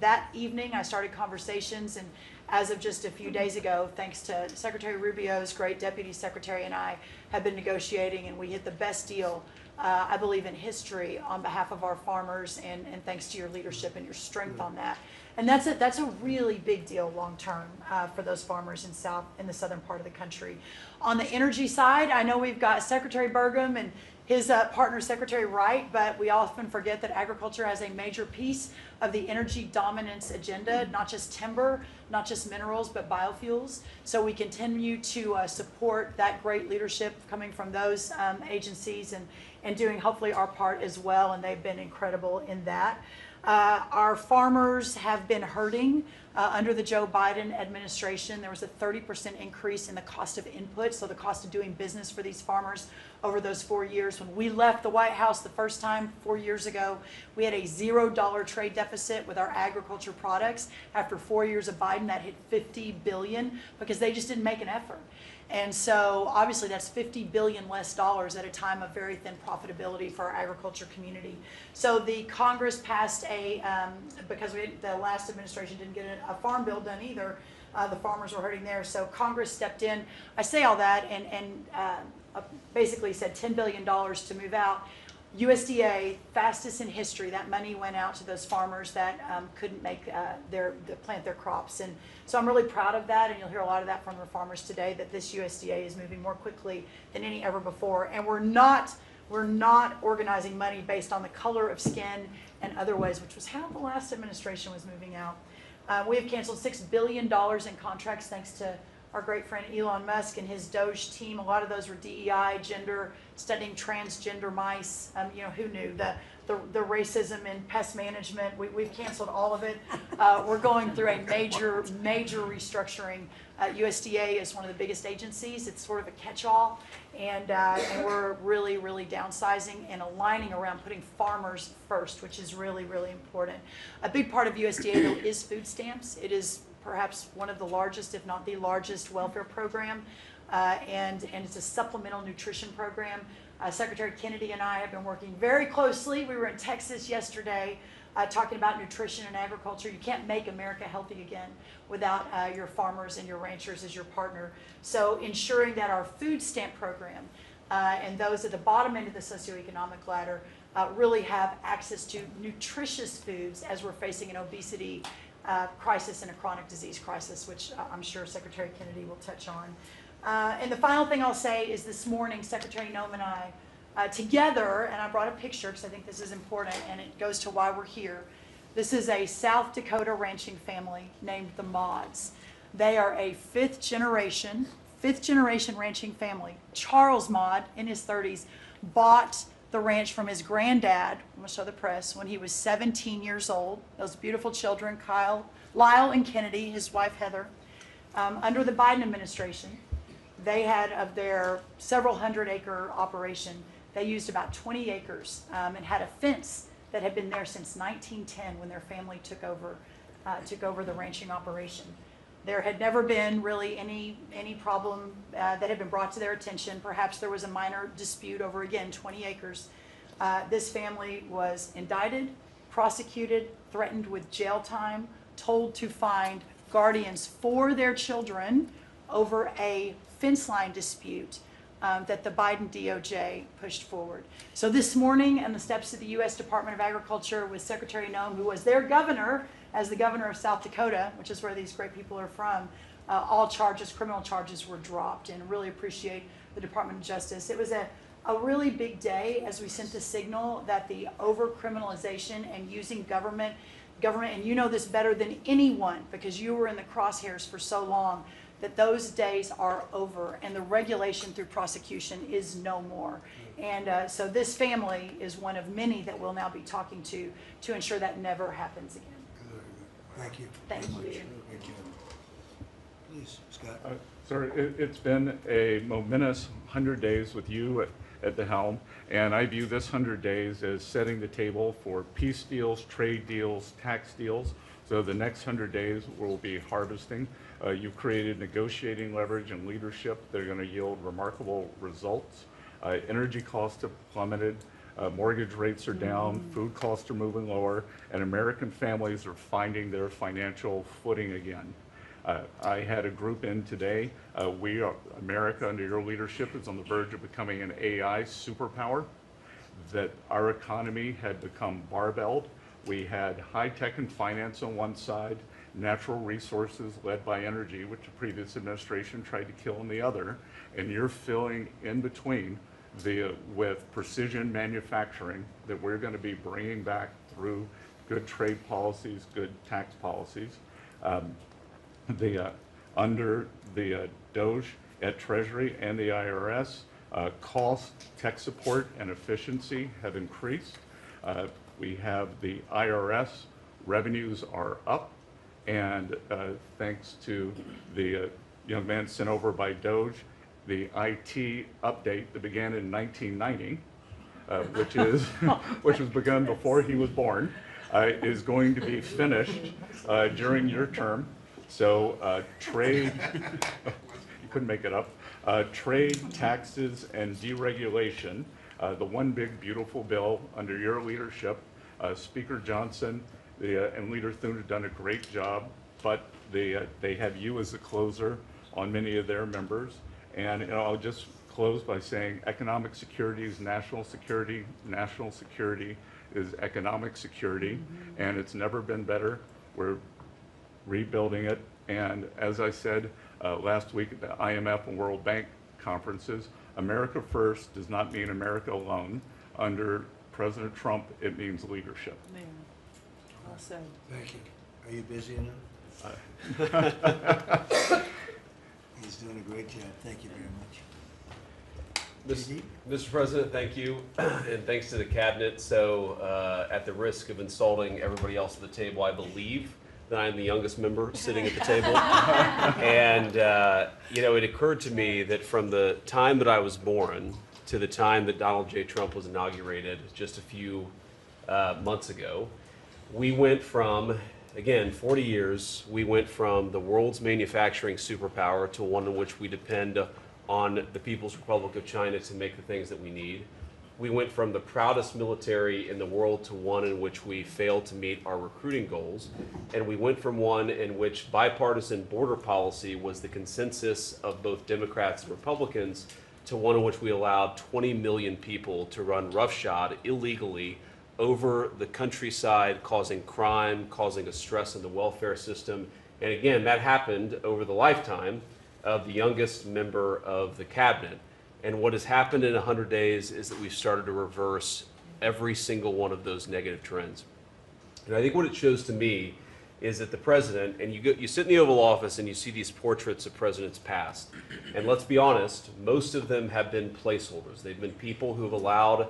That evening I started conversations, and as of just a few days ago, thanks to Secretary Rubio's great deputy secretary and I have been negotiating, and we hit the best deal I believe in history on behalf of our farmers, and thanks to your leadership and your strength on that. And that's a really big deal long term for those farmers in the southern part of the country. On the energy side, I know we've got Secretary Burgum and his partner Secretary Wright, but we often forget that agriculture has a major piece of the energy dominance agenda, not just timber, not just minerals, but biofuels. So we continue to support that great leadership coming from those agencies and doing hopefully our part as well, and they've been incredible in that. Our farmers have been hurting under the Joe Biden administration. There was a 30% increase in the cost of input, so the cost of doing business for these farmers over those 4 years. When we left the White House the first time 4 years ago, we had a $0 trade deficit with our agriculture products. After 4 years of Biden, that hit $50 billion because they just didn't make an effort. And so obviously that's $50 billion less dollars at a time of very thin profitability for our agriculture community. So the Congress passed because the last administration didn't get a farm bill done either, The farmers were hurting there, so Congress stepped in. I say all that and basically said $10 billion to move out. USDA, fastest in history, that money went out to those farmers that couldn't make plant their crops. And so I'm really proud of that, and you'll hear a lot of that from the farmers today, that this USDA is moving more quickly than any ever before. And we're not organizing money based on the color of skin and other ways, which was how the last administration was moving out. We have canceled $6 billion in contracts thanks to our great friend Elon Musk and his Doge team. A lot of those were DEI, gender, studying transgender mice. Who knew? The racism in pest management, we've canceled all of it. We're going through a major restructuring. USDA is one of the biggest agencies. It's sort of a catch-all. And we're really downsizing and aligning around putting farmers first, which is really important. A big part of USDA, though, is food stamps. It is perhaps one of the largest, if not the largest, welfare program, and it's a supplemental nutrition program. Secretary Kennedy and I have been working very closely. We were in Texas yesterday talking about nutrition and agriculture. You can't make America healthy again without your farmers and your ranchers as your partner. So ensuring that our food stamp program and those at the bottom end of the socioeconomic ladder really have access to nutritious foods as we're facing an obesity crisis and a chronic disease crisis, which I'm sure Secretary Kennedy will touch on. And the final thing I'll say is this morning, Secretary Noem and I, together, and I brought a picture because I think this is important and it goes to why we're here. This is a South Dakota ranching family named the Mods. They are a fifth generation ranching family. Charles Mod, in his 30s, bought the ranch from his granddad, I'm going to show the press, when he was 17 years old. Those beautiful children, Lyle and Kennedy, his wife Heather. Under the Biden administration, they had, of their several hundred-acre operation, they used about 20 acres and had a fence that had been there since 1910 when their family took over the ranching operation. There had never been really any problem that had been brought to their attention. Perhaps there was a minor dispute over, again, 20 acres. This family was indicted, prosecuted, threatened with jail time, told to find guardians for their children over a fence line dispute that the Biden DOJ pushed forward. So this morning, on the steps of the U.S. Department of Agriculture with Secretary Noem, who was their governor, as the governor of South Dakota, which is where these great people are from, all charges, criminal charges, were dropped, and really appreciate the Department of Justice. It was a really big day as we sent the signal that the over-criminalization and using government, and you know this better than anyone because you were in the crosshairs for so long, that those days are over and the regulation through prosecution is no more. And so this family is one of many that we'll now be talking to ensure that never happens again. Thank you. Thank you. Thank you. Please, Scott. Sir, it's been a momentous 100 days with you at the helm, and I view this 100 days as setting the table for peace deals, trade deals, tax deals. So the next 100 days will be harvesting. You've created negotiating leverage and leadership that are going to yield remarkable results. Energy costs have plummeted. Mortgage rates are down, food costs are moving lower, and American families are finding their financial footing again. I had a group in today. America, under your leadership, is on the verge of becoming an AI superpower, that our economy had become barbelled. We had high tech and finance on one side, natural resources led by energy, which the previous administration tried to kill, on the other, and you're filling in between with precision manufacturing that we're going to be bringing back through good trade policies, good tax policies. Under the Doge at Treasury and the IRS, cost, tech support, and efficiency have increased. We have the IRS revenues are up, and thanks to the young man sent over by Doge, the IT update that began in 1990, which was begun before he was born, is going to be finished during your term. So trade, you couldn't make it up, trade, taxes, and deregulation, the one big beautiful bill under your leadership. Speaker Johnson and Leader Thune have done a great job, but They have you as a closer on many of their members. And I'll just close by saying economic security is national security. National security is economic security, and it's never been better. We're rebuilding it. And as I said last week at the IMF and World Bank conferences, America first does not mean America alone. Under President Trump, it means leadership. Man, well said. Thank you. Are you busy enough? He's doing a great job. Thank you very much. Mr. President, thank you, and thanks to the cabinet. So, at the risk of insulting everybody else at the table, I believe that I'm the youngest member sitting at the table. And, it occurred to me that from the time that I was born to the time that Donald J. Trump was inaugurated just a few months ago, we went from, again, 40 years, we went from the world's manufacturing superpower to one in which we depend on the People's Republic of China to make the things that we need. We went from the proudest military in the world to one in which we failed to meet our recruiting goals. And we went from one in which bipartisan border policy was the consensus of both Democrats and Republicans to one in which we allowed 20 million people to run roughshod illegally over the countryside, causing crime, causing a stress in the welfare system. And again, that happened over the lifetime of the youngest member of the cabinet. And what has happened in 100 days is that we've started to reverse every single one of those negative trends. And I think what it shows to me is that the president, and you sit in the Oval Office and you see these portraits of presidents past, and let's be honest, most of them have been placeholders. They've been people who have allowed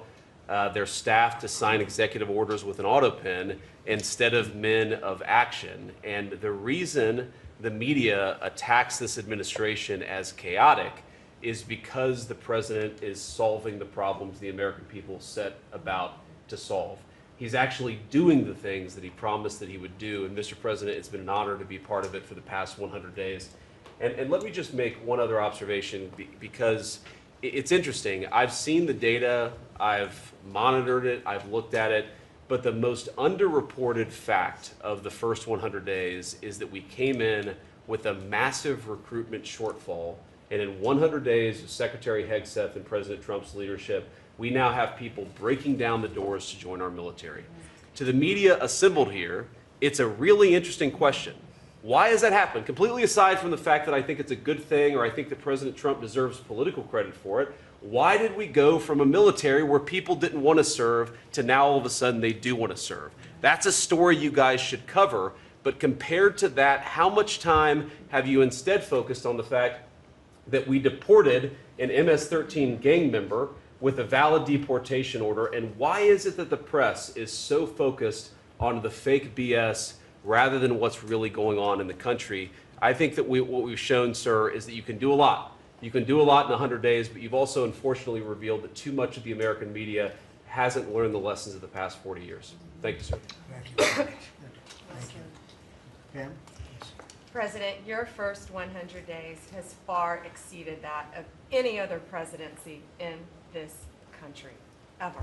their staff to sign executive orders with an auto pen instead of men of action. And the reason the media attacks this administration as chaotic is because the president is solving the problems the American people set about to solve. He's actually doing the things that he promised that he would do. And Mr. President, it's been an honor to be part of it for the past 100 days. And let me just make one other observation because it's interesting. I've seen the data, I've monitored it, I've looked at it, but the most underreported fact of the first 100 days is that we came in with a massive recruitment shortfall. And in 100 days of Secretary Hegseth and President Trump's leadership, we now have people breaking down the doors to join our military. To the media assembled here, it's a really interesting question. Why has that happened? Completely aside from the fact that I think it's a good thing or I think that President Trump deserves political credit for it, why did we go from a military where people didn't want to serve to now all of a sudden they do want to serve? That's a story you guys should cover, but compared to that, how much time have you instead focused on the fact that we deported an MS-13 gang member with a valid deportation order? And why is it that the press is so focused on the fake BS rather than what's really going on in the country? I think that what we've shown, sir, is that you can do a lot. You can do a lot in 100 days, but you've also unfortunately revealed that too much of the American media hasn't learned the lessons of the past 40 years. Thank you, sir. Thank you very much. Thank you. Pam? President, your first 100 days has far exceeded that of any other presidency in this country, ever,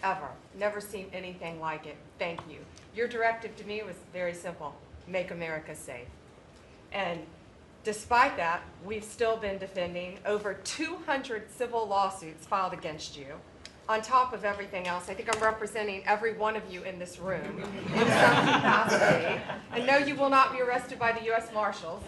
ever. Never seen anything like it. Thank you. Your directive to me was very simple: make America safe. And despite that, we've still been defending over 200 civil lawsuits filed against you. On top of everything else, I think I'm representing every one of you in this room in some capacity. And no, you will not be arrested by the U.S. Marshals.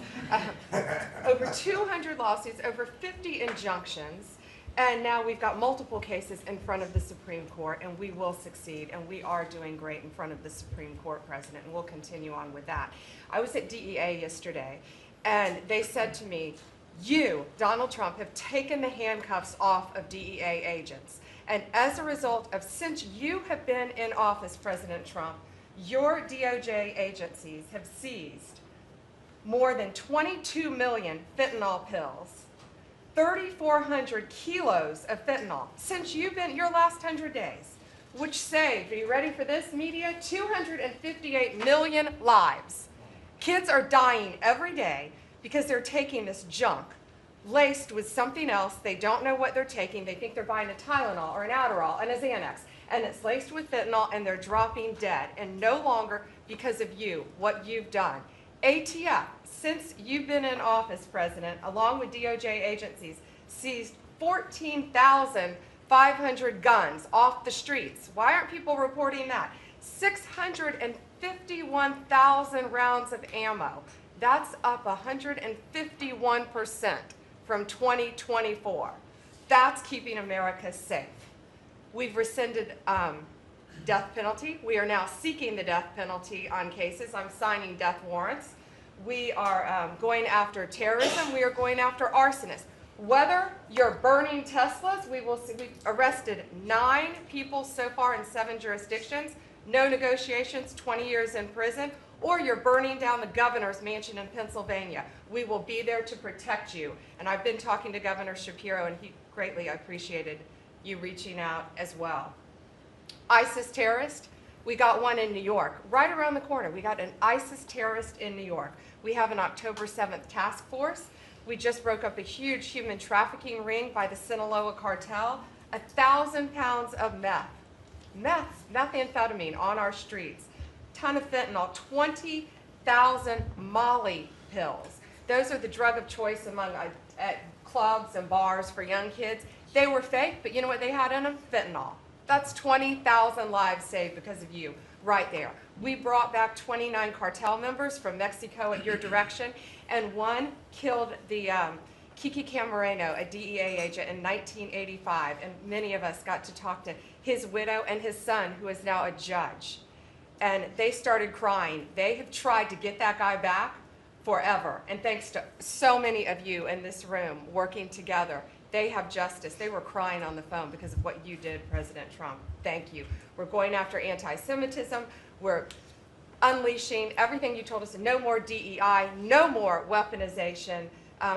Over 200 lawsuits, over 50 injunctions, and now we've got multiple cases in front of the Supreme Court, and we will succeed, and we are doing great in front of the Supreme Court, President, and we'll continue on with that. I was at DEA yesterday, and they said to me, you, Donald Trump, have taken the handcuffs off of DEA agents. And as a result of, since you have been in office, President Trump, your DOJ agencies have seized more than 22 million fentanyl pills, 3,400 kilos of fentanyl since you've been your last 100 days, which saved, are you ready for this, media? 258 million lives. Kids are dying every day because they're taking this junk laced with something else. They don't know what they're taking. They think they're buying a Tylenol or an Adderall and a Xanax, and it's laced with fentanyl, and they're dropping dead. And no longer because of you, what you've done. ATF, since you've been in office, President, along with DOJ agencies, seized 14,500 guns off the streets. Why aren't people reporting that? 651,000 rounds of ammo. That's up 151% from 2024. That's keeping America safe. We've rescinded death penalty. We are now seeking the death penalty on cases. I'm signing death warrants. We are going after terrorism. We are going after arsonists. Whether you're burning Teslas, we've arrested 9 people so far in 7 jurisdictions, no negotiations, 20 years in prison, or you're burning down the governor's mansion in Pennsylvania. We will be there to protect you. And I've been talking to Governor Shapiro, and he greatly appreciated you reaching out as well. ISIS terrorist, we got one in New York, right around the corner. We got an ISIS terrorist in New York. We have an October 7th task force. We just broke up a huge human trafficking ring by the Sinaloa cartel. 1,000 pounds of methamphetamine on our streets. Ton of fentanyl, 20,000 Molly pills. Those are the drug of choice among at clubs and bars for young kids. They were fake, but you know what they had in them? Fentanyl. That's 20,000 lives saved because of you, right there. We brought back 29 cartel members from Mexico at your direction, and one killed the Kiki Camareno, a DEA agent, in 1985, and many of us got to talk to his widow and his son, who is now a judge. And they started crying. They have tried to get that guy back forever, and thanks to so many of you in this room working together, they have justice. They were crying on the phone because of what you did, President Trump. Thank you. We're going after anti-Semitism. We're unleashing everything you told us. No more DEI, no more weaponization.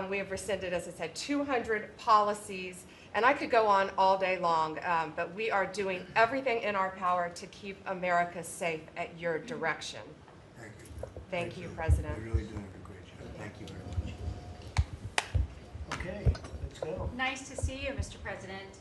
We have rescinded, as I said, 200 policies. And I could go on all day long, but we are doing everything in our power to keep America safe at your direction. Thank you. Thank you, President. You're really doing a great job. Thank you very much. Okay, let's go. Nice to see you, Mr. President.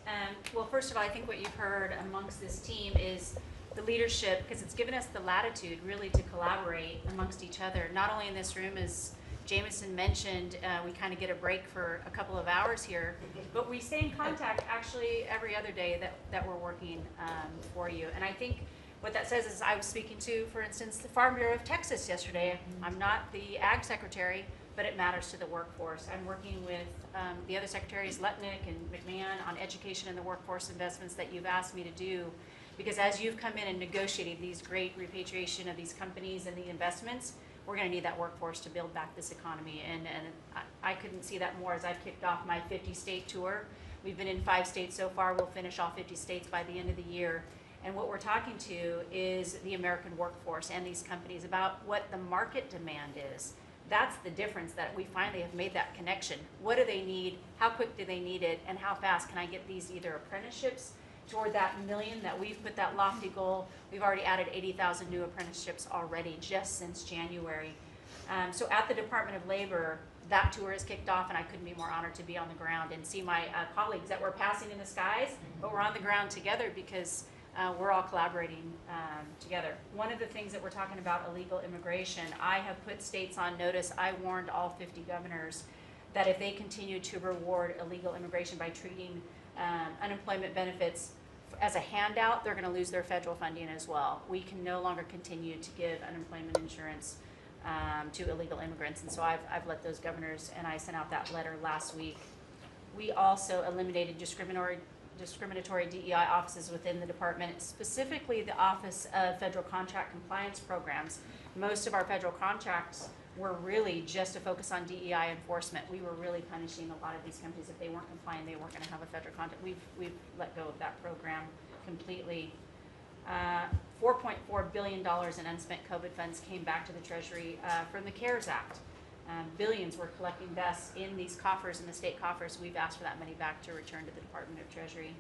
Well, first of all, I think what you've heard amongst this team is the leadership, because it's given us the latitude really to collaborate amongst each other, not only in this room, as Jameson mentioned, we kind of get a break for a couple of hours here, but we stay in contact actually every other day that we're working for you. And I think what that says is, I was speaking to, for instance, the Farm Bureau of Texas yesterday. I'm not the Ag Secretary, but it matters to the workforce. I'm working with the other secretaries, Letnick and McMahon, on education and the workforce investments that you've asked me to do. Because as you've come in and negotiated these great repatriation of these companies and the investments, we're going to need that workforce to build back this economy. And I couldn't see that more as I've kicked off my 50-state tour. We've been in 5 states so far. We'll finish all 50 states by the end of the year. And what we're talking to is the American workforce and these companies about what the market demand is. That's the difference, that we finally have made that connection. What do they need? How quick do they need it? And how fast can I get these either apprenticeships toward that million that we've put that lofty goal? We've already added 80,000 new apprenticeships already just since January. So at the Department of Labor, that tour is kicked off, and I couldn't be more honored to be on the ground and see my colleagues that we're passing in the skies, but we're on the ground together because we're all collaborating together. One of the things that we're talking about, illegal immigration, I have put states on notice. I warned all 50 governors that if they continue to reward illegal immigration by treating unemployment benefits as a handout, they're going to lose their federal funding as well. We can no longer continue to give unemployment insurance to illegal immigrants, and so I've let those governors, and I sent out that letter last week. We also eliminated discriminatory DEI offices within the department, specifically the Office of Federal Contract Compliance Programs. Most of our federal contracts were really just to focus on DEI enforcement. We were really punishing a lot of these companies. If they weren't complying, they weren't going to have a federal contract. We've let go of that program completely. $4.4 billion in unspent COVID funds came back to the Treasury from the CARES Act. Billions were collecting thus in these coffers, in the state coffers. We've asked for that money back to return to the Department of Treasury.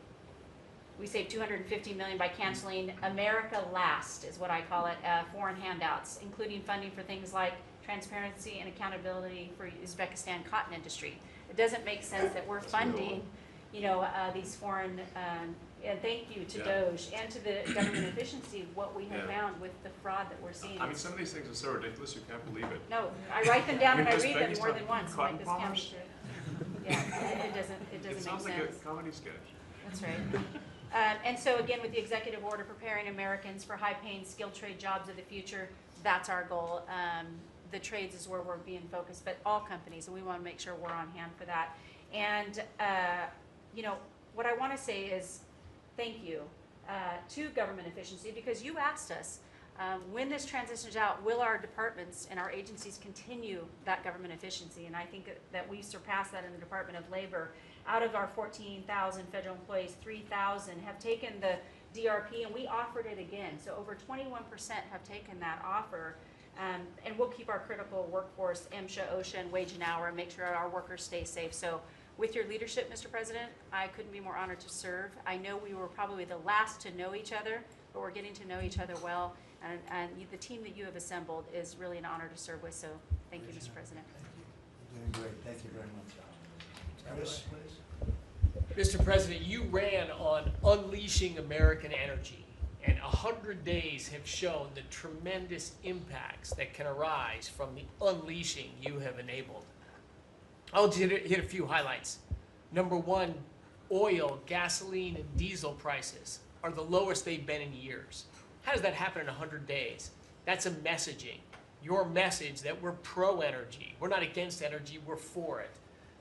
We saved $250 million by canceling America Last, is what I call it, foreign handouts, including funding for things like transparency and accountability for Uzbekistan cotton industry. It doesn't make sense that we're funding, these foreign, and thank you to DOGE and to the government efficiency, what we have found with the fraud that we're seeing. I mean, some of these things are so ridiculous, you can't believe it. No, I write them down and I Just read them Peggy's more than talking once, I'm cotton like, this can't be polish? true. Yeah, it doesn't make It sounds like a sense. comedy sketch. That's right. And so again, with the executive order, preparing Americans for high-paying, skilled trade jobs of the future, that's our goal. The trades is where we're being focused, but all companies, and we want to make sure we're on hand for that. And, what I want to say is thank you to government efficiency, because you asked us, when this transitions out, will our departments and our agencies continue that government efficiency? And I think that we surpassed that in the Department of Labor. Out of our 14,000 federal employees, 3,000 have taken the DRP, and we offered it again. So over 21% have taken that offer. And we'll keep our critical workforce, MSHA, OSHA, and wage and hour, and make sure our workers stay safe. So with your leadership, Mr. President, I couldn't be more honored to serve. I know we were probably the last to know each other, but we're getting to know each other well. And the team that you have assembled is really an honor to serve with. So thank you, Mr. President. You're doing great. Thank you very much. Chris, please. Mr. President, you ran on unleashing American energy, and 100 days have shown the tremendous impacts that can arise from the unleashing you have enabled. I'll just hit a few highlights. Number one, oil, gasoline, and diesel prices are the lowest they've been in years. How does that happen in 100 days? That's a messaging. Your message that we're pro-energy. We're not against energy, we're for it.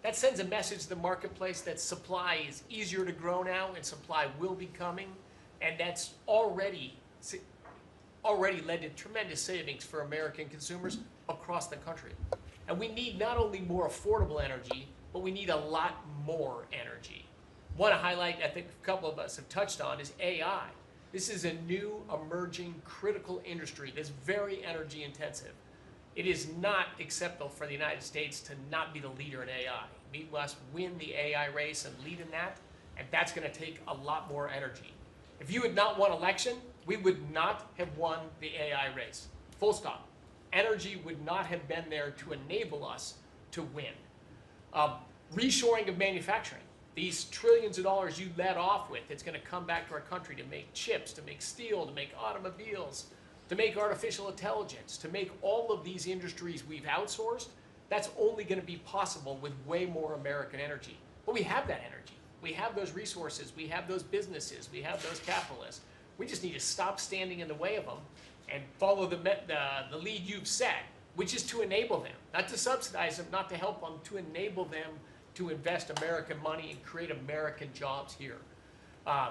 That sends a message to the marketplace that supply is easier to grow now and supply will be coming. And that's already led to tremendous savings for American consumers across the country. And we need not only more affordable energy, but we need a lot more energy. One highlight I think a couple of us have touched on is AI. This is a new emerging critical industry that's very energy intensive. It is not acceptable for the United States to not be the leader in AI. We must win the AI race and lead in that, and that's going to take a lot more energy. If you had not won election, we would not have won the AI race. Full stop. Energy would not have been there to enable us to win. Reshoring of manufacturing. These trillions of dollars you led off with, it's going to come back to our country to make chips, to make steel, to make automobiles, to make artificial intelligence, to make all of these industries we've outsourced. That's only going to be possible with way more American energy. But we have that energy. We have those resources. We have those businesses. We have those capitalists. We just need to stop standing in the way of them and follow the lead you've set, which is to enable them, not to subsidize them, not to help them, to enable them to invest American money and create American jobs here.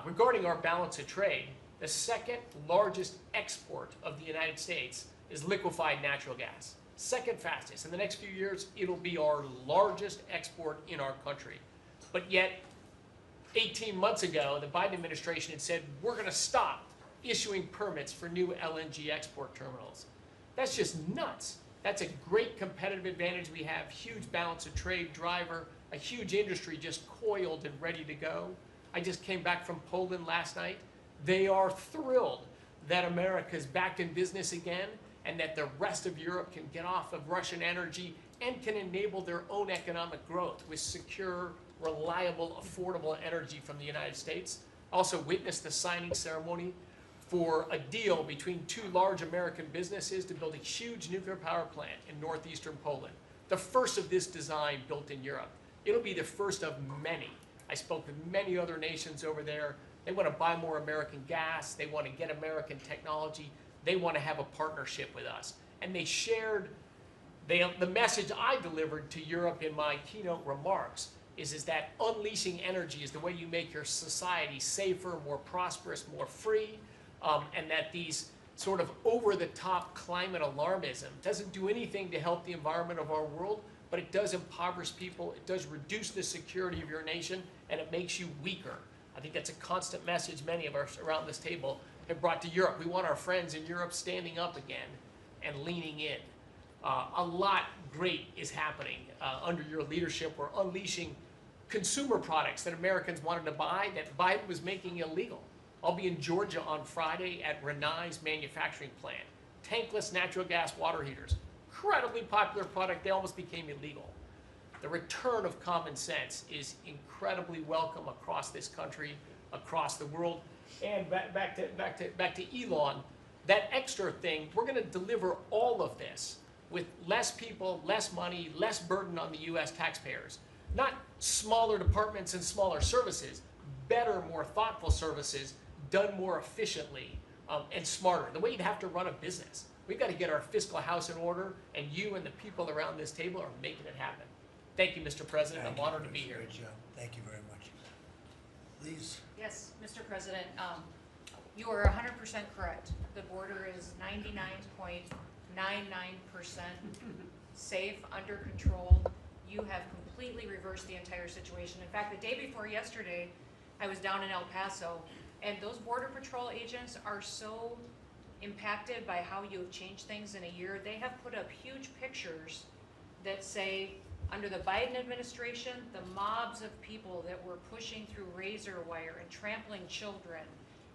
Regarding our balance of trade, the second largest export of the United States is liquefied natural gas. Second fastest. In the next few years, it'll be our largest export in our country. But yet, 18 months ago, the Biden administration had said, we're going to stop issuing permits for new LNG export terminals. That's just nuts. That's a great competitive advantage we have, huge balance of trade driver, a huge industry just coiled and ready to go. I just came back from Poland last night. They are thrilled that America's back in business again and that the rest of Europe can get off of Russian energy and can enable their own economic growth with secure, reliable, affordable energy from the United States. Also witnessed the signing ceremony for a deal between two large American businesses to build a huge nuclear power plant in northeastern Poland. The first of this design built in Europe. It'll be the first of many. I spoke with many other nations over there. They want to buy more American gas. They want to get American technology. They want to have a partnership with us. And they shared the message I delivered to Europe in my keynote remarks is that unleashing energy is the way you make your society safer, more prosperous, more free, and that these sort of over-the-top climate alarmism doesn't do anything to help the environment of our world, but it does impoverish people, it does reduce the security of your nation, and it makes you weaker. I think that's a constant message many of us around this table have brought to Europe. We want our friends in Europe standing up again and leaning in. A lot great is happening under your leadership. We're unleashing consumer products that Americans wanted to buy that Biden was making illegal. I'll be in Georgia on Friday at Renai's manufacturing plant. Tankless natural gas water heaters. Incredibly popular product. They almost became illegal. The return of common sense is incredibly welcome across this country, across the world. And back to Elon, that extra thing, we're going to deliver all of this with less people, less money, less burden on the U.S. taxpayers. Not smaller departments and smaller services, better, more thoughtful services done more efficiently and smarter. The way you'd have to run a business. We've got to get our fiscal house in order, and you and the people around this table are making it happen. Thank you, Mr. President. I'm honored to be here. Great job. Thank you very much. Please. Yes, Mr. President, you are 100% correct. The border is 99.99% safe, under control. You have completely reversed the entire situation. In fact, the day before yesterday, I was down in El Paso, and those Border Patrol agents are so impacted by how you have changed things in a year. They have put up huge pictures that say, under the Biden administration, the mobs of people that were pushing through razor wire and trampling children,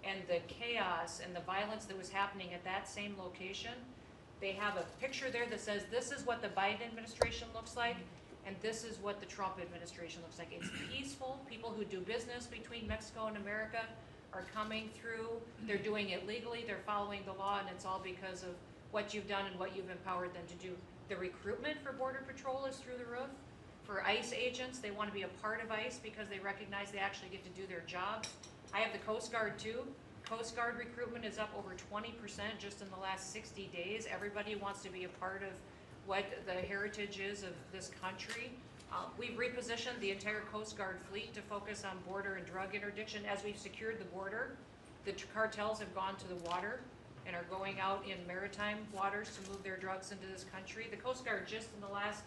and the chaos and the violence that was happening at that same location, they have a picture there that says, this is what the Biden administration looks like, and this is what the Trump administration looks like. It's peaceful. People who do business between Mexico and America are coming through. They're doing it legally. They're following the law, and it's all because of what you've done and what you've empowered them to do. The recruitment for Border Patrol is through the roof. For ICE agents, they want to be a part of ICE because they recognize they actually get to do their jobs. I have the Coast Guard too. Coast Guard recruitment is up over 20% just in the last 60 days. Everybody wants to be a part of what the heritage is of this country. We've repositioned the entire Coast Guard fleet to focus on border and drug interdiction. As we've secured the border, the cartels have gone to the water and are going out in maritime waters to move their drugs into this country. The Coast Guard just in the last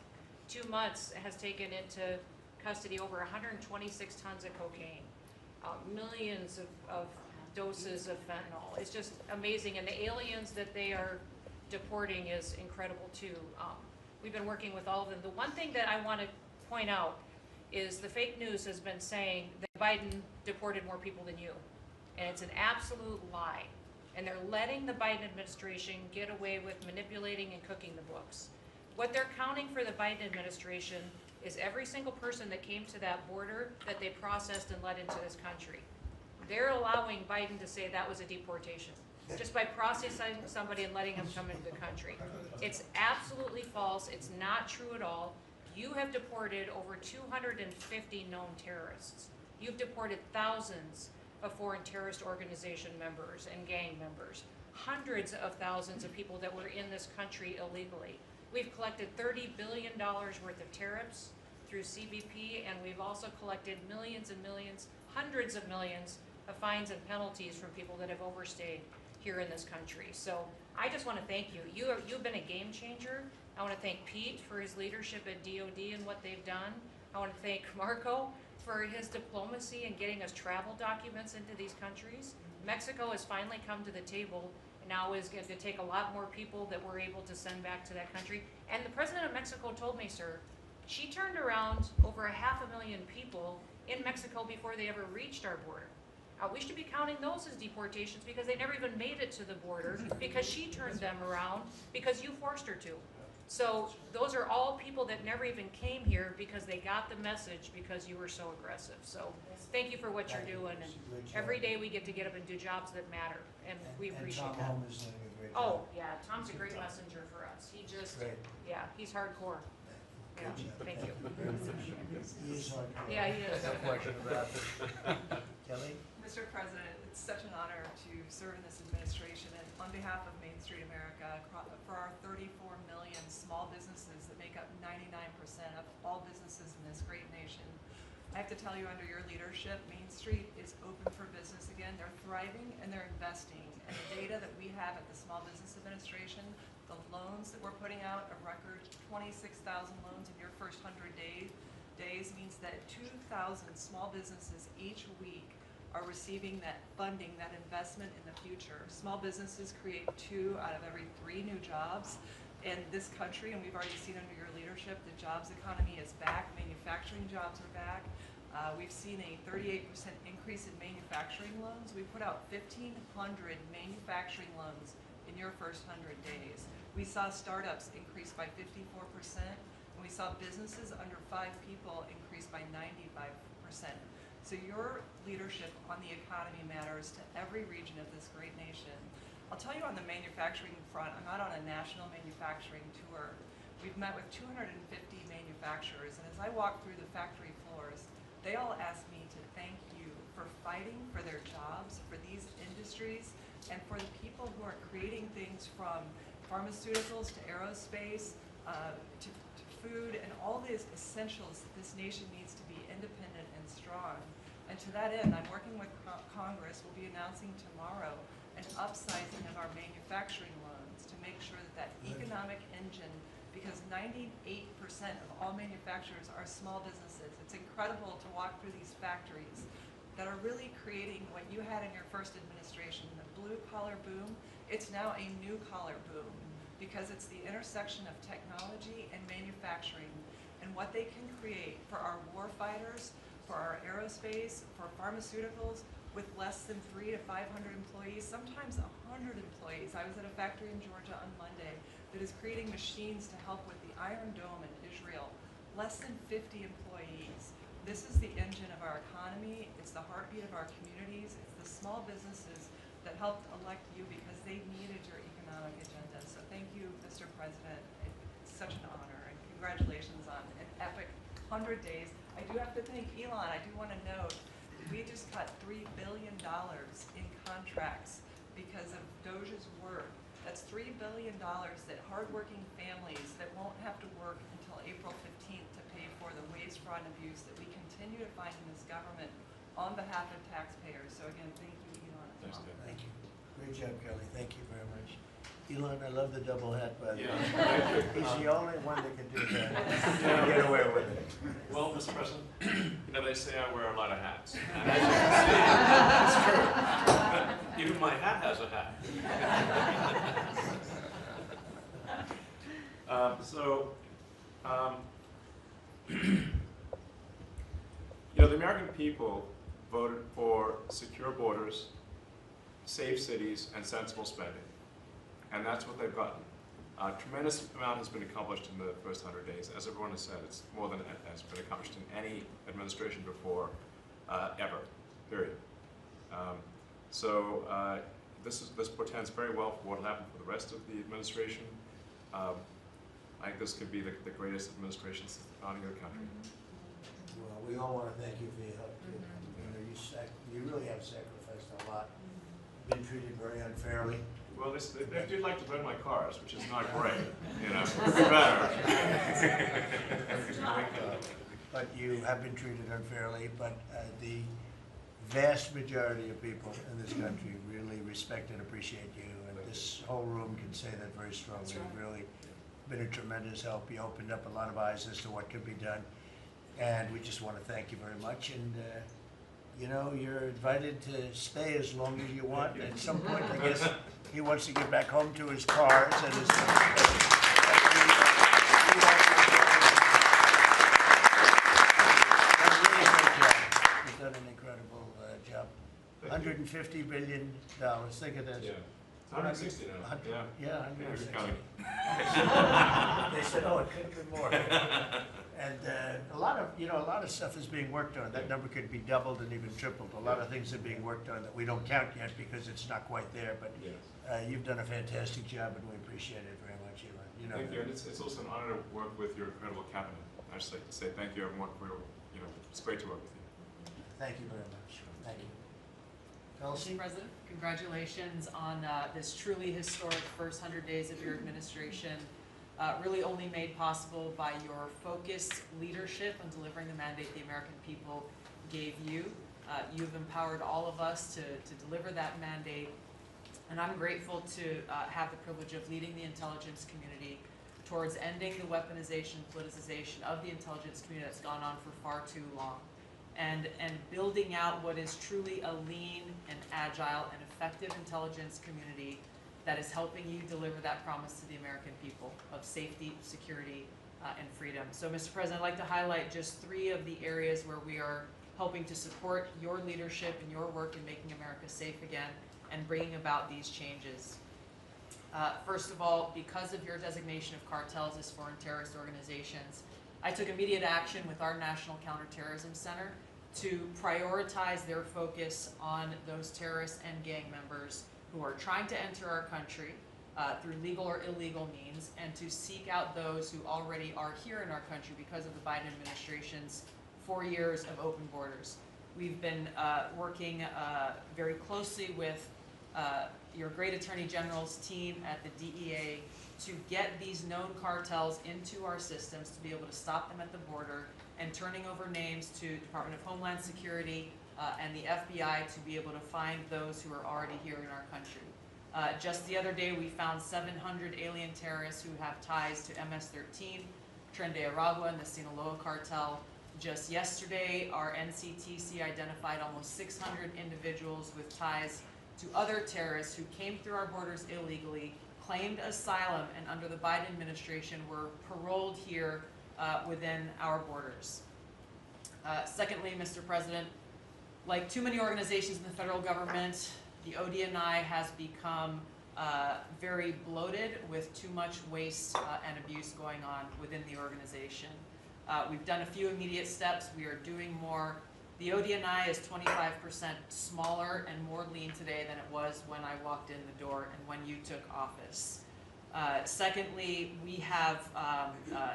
2 months has taken into custody over 126 tons of cocaine, millions of doses of fentanyl. It's just amazing, and the aliens that they are deporting is incredible too. We've been working with all of them. The one thing that I want to point out is the fake news has been saying that Biden deported more people than you, and it's an absolute lie. And they're letting the Biden administration get away with manipulating and cooking the books. What they're counting for the Biden administration is every single person that came to that border that they processed and let into this country. They're allowing Biden to say that was a deportation, just by processing somebody and letting them come into the country. It's absolutely false. It's not true at all. You have deported over 250 known terrorists. You've deported thousands of foreign terrorist organization members and gang members, hundreds of thousands of people that were in this country illegally. We've collected $30 billion worth of tariffs through CBP, and we've also collected millions and millions, hundreds of millions of fines and penalties from people that have overstayed here in this country. So I just want to thank you. You've been a game changer. I want to thank Pete for his leadership at DOD and what they've done. I want to thank Marco for his diplomacy and getting us travel documents into these countries. Mexico has finally come to the table and now is going to take a lot more people that we're able to send back to that country. And the president of Mexico told me, sir, she turned around over 500,000 people in Mexico before they ever reached our border. We should be counting those as deportations because they never even made it to the border because she turned them around because you forced her to. So those are all people that never even came here because they got the message because you were so aggressive. So thank you for what you're doing. And every day we get to get up and do jobs that matter, and we appreciate Tom that. Holm is doing a great job. Oh, yeah, Tom's a great messenger for us. He just, Great. yeah, he's hardcore. Yeah, thank you. He is hardcore. Yeah, he is. No question about it. Kelly? Mr. President, it's such an honor to serve in this administration, and on behalf of Main Street America, for our 34 million small businesses that make up 99% of all businesses in this great nation, I have to tell you, under your leadership, Main Street is open for business again. They're thriving and they're investing. And the data that we have at the Small Business Administration, the loans that we're putting out, a record 26,000 loans in your first 100 days means that 2,000 small businesses each week are receiving that funding, that investment in the future. Small businesses create 2 out of every 3 new jobs in this country, and we've already seen under your leadership the jobs economy is back, manufacturing jobs are back. We've seen a 38% increase in manufacturing loans. We put out 1,500 manufacturing loans in your first 100 days. We saw startups increase by 54%. And we saw businesses under 5 people increase by 95%. So your leadership on the economy matters to every region of this great nation. I'll tell you on the manufacturing front, I'm out on a national manufacturing tour. We've met with 250 manufacturers, and as I walk through the factory floors, they all ask me to thank you for fighting for their jobs, for these industries, and for the people who are creating things from pharmaceuticals to aerospace, to food, and all these essentials that this nation needs to be independent and strong. And to that end, I'm working with Congress. We'll be announcing tomorrow an upsizing of our manufacturing loans to make sure that that economic engine, because 98% of all manufacturers are small businesses. It's incredible to walk through these factories that are really creating what you had in your first administration, the blue collar boom. It's now a new collar boom because it's the intersection of technology and manufacturing and what they can create for our war fighters, for our aerospace, for pharmaceuticals, with less than 300 to 500 employees, sometimes 100 employees. I was at a factory in Georgia on Monday that is creating machines to help with the Iron Dome in Israel. Less than 50 employees. This is the engine of our economy. It's the heartbeat of our communities. It's the small businesses that helped elect you because they needed your economic agenda. So thank you, Mr. President. It's such an honor, and congratulations on an epic 100 days. I do have to thank Elon. I do want to note we just cut $3 billion in contracts because of Doge's work. That's $3 billion that hardworking families that won't have to work until April 15th to pay for the waste, fraud, and abuse that we continue to find in this government on behalf of taxpayers. So again, thank you, Elon. Thanks, thank you. Great job, Kelly. Thank you very much. Elon, I love the double hat, by the way. He's the only one that can do that. Get away with it. Well, Mr. President, you know, they say I wear a lot of hats. And as you can see, it's true. Even my hat has a hat. You know, the American people voted for secure borders, safe cities, and sensible spending. And that's what they've gotten. A tremendous amount has been accomplished in the first 100 days. As everyone has said, it's more than has been accomplished in any administration before, ever, period. This portends very well for what will happen for the rest of the administration. I think this could be the greatest administration since the founding of the country. Well, we all want to thank you for your help, too. You know, you really have sacrificed a lot. Been treated very unfairly. Well, they do like to burn my cars, which is not great. You know, could be better. But you have been treated unfairly. But the vast majority of people in this country really respect and appreciate you, and this whole room can say that very strongly. You've really been a tremendous help. You opened up a lot of eyes as to what could be done, and we just want to thank you very much. And you know, you're invited to stay as long as you want. At some point, I guess he wants to get back home to his cars and his. You've done an incredible job. $150 billion. Think of that. Yeah. 160 now. Yeah, 160. Maybe They said, oh, it could have been more. And a lot of stuff is being worked on. That number could be doubled and even tripled. A lot of things are being worked on that we don't count yet because it's not quite there. But you've done a fantastic job, and we appreciate it very much, Elon. You know, thank you, and it's also an honor to work with your incredible cabinet. I just like to say thank you, everyone, for it's great to work with you. Thank you very much. Thank you. Mr. President, congratulations on this truly historic first 100 days of your administration, really only made possible by your focused leadership on delivering the mandate the American people gave you. You've empowered all of us to deliver that mandate, and I'm grateful to have the privilege of leading the intelligence community towards ending the weaponization, politicization of the intelligence community that's gone on for far too long. And building out what is truly a lean and agile and effective intelligence community that is helping you deliver that promise to the American people of safety, security, and freedom. So, Mr. President, I'd like to highlight just 3 of the areas where we are helping to support your leadership and your work in making America safe again and bringing about these changes. First of all, because of your designation of cartels as foreign terrorist organizations, I took immediate action with our National Counterterrorism Center to prioritize their focus on those terrorists and gang members who are trying to enter our country through legal or illegal means, and to seek out those who already are here in our country because of the Biden administration's 4 years of open borders. We've been working very closely with your great Attorney General's team at the DEA to get these known cartels into our systems, to be able to stop them at the border, and turning over names to Department of Homeland Security and the FBI to be able to find those who are already here in our country. Just the other day, we found 700 alien terrorists who have ties to MS-13, Tren de Aragua, and the Sinaloa cartel. Just yesterday, our NCTC identified almost 600 individuals with ties to other terrorists who came through our borders illegally, claimed asylum, and under the Biden administration were paroled here within our borders. Secondly, Mr. President, like too many organizations in the federal government, the ODNI has become very bloated with too much waste and abuse going on within the organization. We've done a few immediate steps. We are doing more. The ODNI is 25% smaller and more lean today than it was when I walked in the door and when you took office. Secondly, we have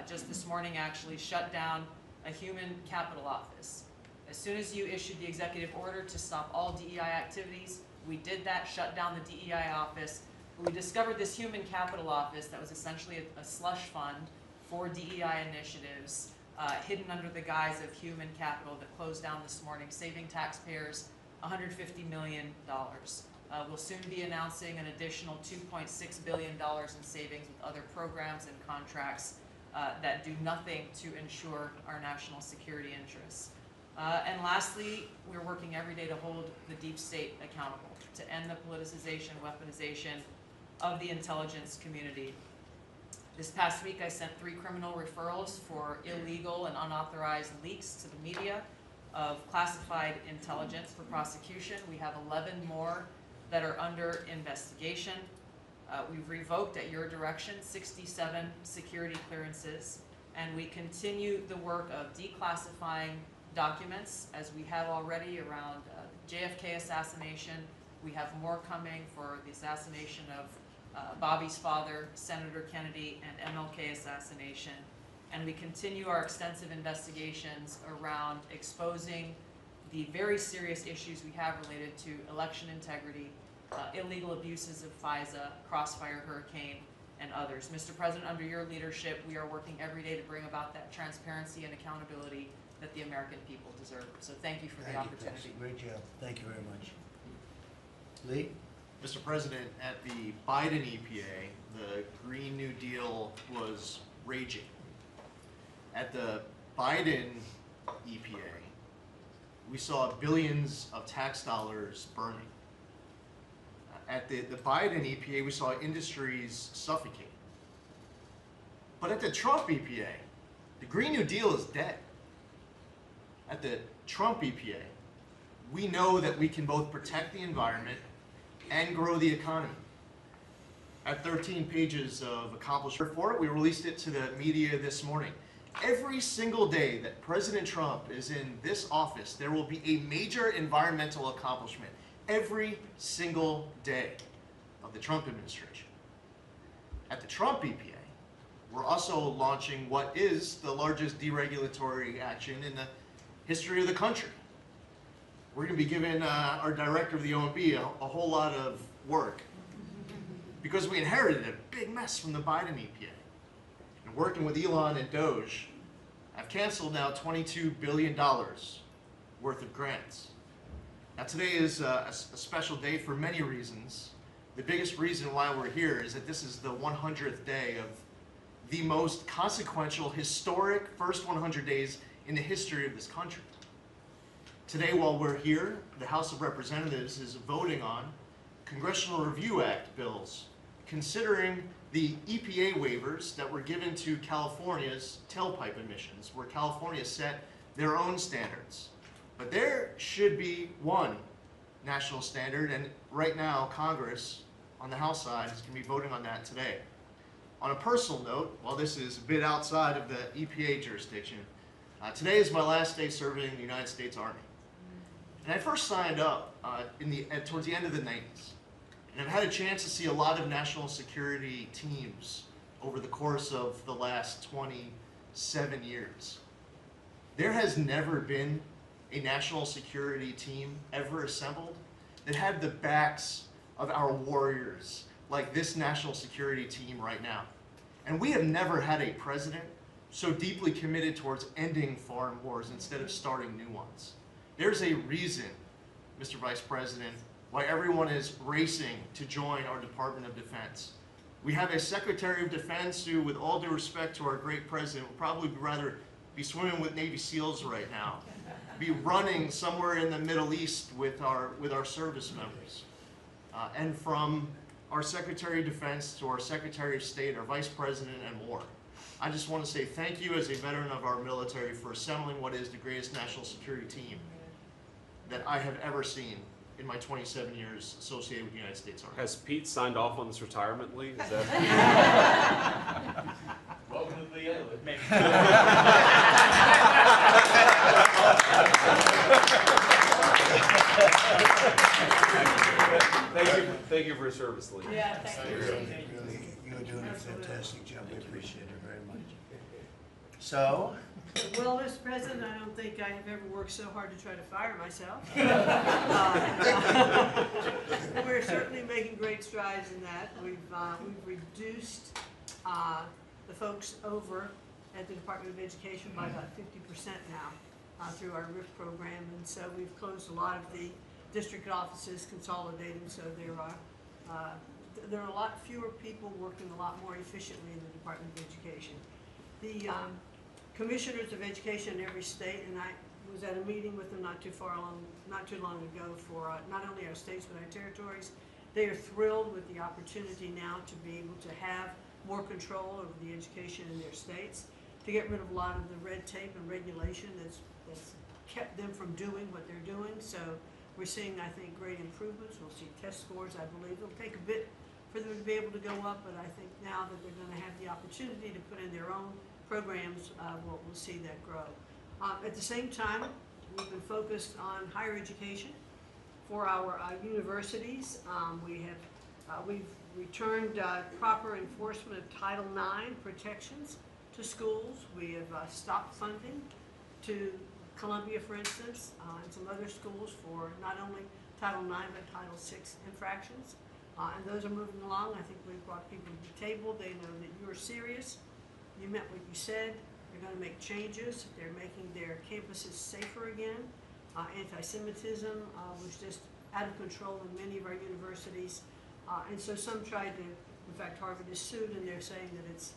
just this morning actually shut down a human capital office. As soon as you issued the executive order to stop all DEI activities, we did that, shut down the DEI office. We discovered this human capital office that was essentially a slush fund for DEI initiatives, hidden under the guise of human capital, that closed down this morning, saving taxpayers $150 million. We'll soon be announcing an additional $2.6 billion in savings with other programs and contracts that do nothing to ensure our national security interests. And lastly, we're working every day to hold the deep state accountable, to end the politicization, weaponization of the intelligence community. This past week, I sent 3 criminal referrals for illegal and unauthorized leaks to the media of classified intelligence for prosecution. We have 11 more that are under investigation. We've revoked, at your direction, 67 security clearances, and we continue the work of declassifying documents, as we have already around JFK assassination. We have more coming for the assassination of Bobby's father, Senator Kennedy, and MLK assassination. And we continue our extensive investigations around exposing the very serious issues we have related to election integrity, illegal abuses of FISA, Crossfire Hurricane, and others. Mr. President, under your leadership, we are working every day to bring about that transparency and accountability that the American people deserve. So thank you for the opportunity. Great job. Thank you very much. Lee? Mr. President, at the Biden EPA, the Green New Deal was raging. At the Biden EPA, we saw billions of tax dollars burning. At the Biden EPA, we saw industries suffocate. But at the Trump EPA, the Green New Deal is dead. At the Trump EPA, we know that we can both protect the environment and grow the economy. At 13 pages of accomplishment report, we released it to the media this morning. Every single day that President Trump is in this office, there will be a major environmental accomplishment. Every single day of the Trump administration. At the Trump EPA, we're also launching what is the largest deregulatory action in the history of the country. We're going to be giving our director of the OMB a whole lot of work because we inherited a big mess from the Biden EPA. And working with Elon and Doge, I've canceled now $22 billion worth of grants. Now today is a special day for many reasons. The biggest reason why we're here is that this is the 100th day of the most consequential, historic first 100 days in the history of this country. Today, while we're here, the House of Representatives is voting on Congressional Review Act bills, considering the EPA waivers that were given to California's tailpipe emissions, where California set their own standards. But there should be one national standard, and right now, Congress, on the House side, is going to be voting on that today. On a personal note, while this is a bit outside of the EPA jurisdiction, today is my last day serving in the United States Army. And I first signed up towards the end of the 90s. And I've had a chance to see a lot of national security teams over the course of the last 27 years. There has never been a national security team ever assembled that had the backs of our warriors like this national security team right now. And we have never had a president so deeply committed towards ending foreign wars instead of starting new ones. There's a reason, Mr. Vice President, why everyone is racing to join our Department of Defense. We have a Secretary of Defense who, with all due respect to our great president, would probably rather be swimming with Navy SEALs right now, be running somewhere in the Middle East with our service members. And from our Secretary of Defense to our Secretary of State, our Vice President, and more. I just want to say thank you as a veteran of our military for assembling what is the greatest national security team that I have ever seen in my 27 years associated with the United States Army. Has Pete signed off on this retirement leave? Is that? Welcome to the end. Thank you for your service, Lee. Yeah, thank you. You're doing a fantastic job. We appreciate it very much. So, Well, Mr. President, I don't think I have ever worked so hard to try to fire myself. We're certainly making great strides in that. We've reduced the folks over at the Department of Education by about 50% now through our RIF program, and so we've closed a lot of the district offices, consolidating, so there are a lot fewer people working a lot more efficiently in the Department of Education. The commissioners of education in every state, and I was at a meeting with them not too long ago for not only our states but our territories. They are thrilled with the opportunity now to be able to have more control over the education in their states, to get rid of a lot of the red tape and regulation that's kept them from doing what they're doing. So we're seeing, I think, great improvements. We'll see test scores, I believe. It'll take a bit for them to be able to go up, but I think now that they're going to have the opportunity to put in their own programs, we'll see that grow. At the same time, we've been focused on higher education for our universities. We've returned proper enforcement of Title IX protections to schools. We have stopped funding to Columbia, for instance, and some other schools for not only Title IX but Title VI infractions. And those are moving along. I think we've brought people to the table. They know that you're serious. You meant what you said. They're going to make changes. They're making their campuses safer again. Anti-Semitism was just out of control in many of our universities. And so some tried to, in fact, Harvard is sued, and they're saying that it's,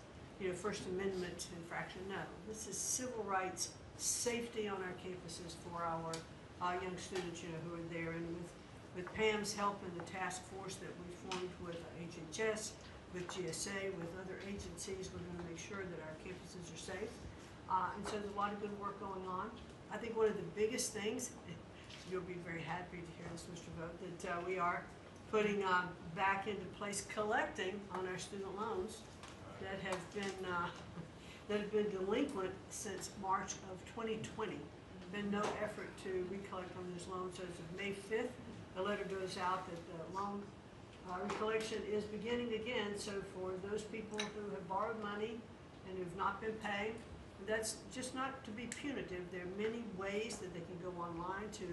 First Amendment infraction. No, this is civil rights, safety on our campuses for our young students, who are there. And with Pam's help and the task force that we formed with HHS, with GSA, with other agencies, we're going to make sure that our campuses are safe. And so there's a lot of good work going on. I think one of the biggest things, you'll be very happy to hear this, Mr. Vogt, that we are putting back into place collecting on our student loans that have been delinquent since March of 2020. Been no effort to recollect on those loans. So as of May 5th, the letter goes out that the loan recollection is beginning again. So for those people who have borrowed money and who have not been paying, that's just not to be punitive. There are many ways that they can go online to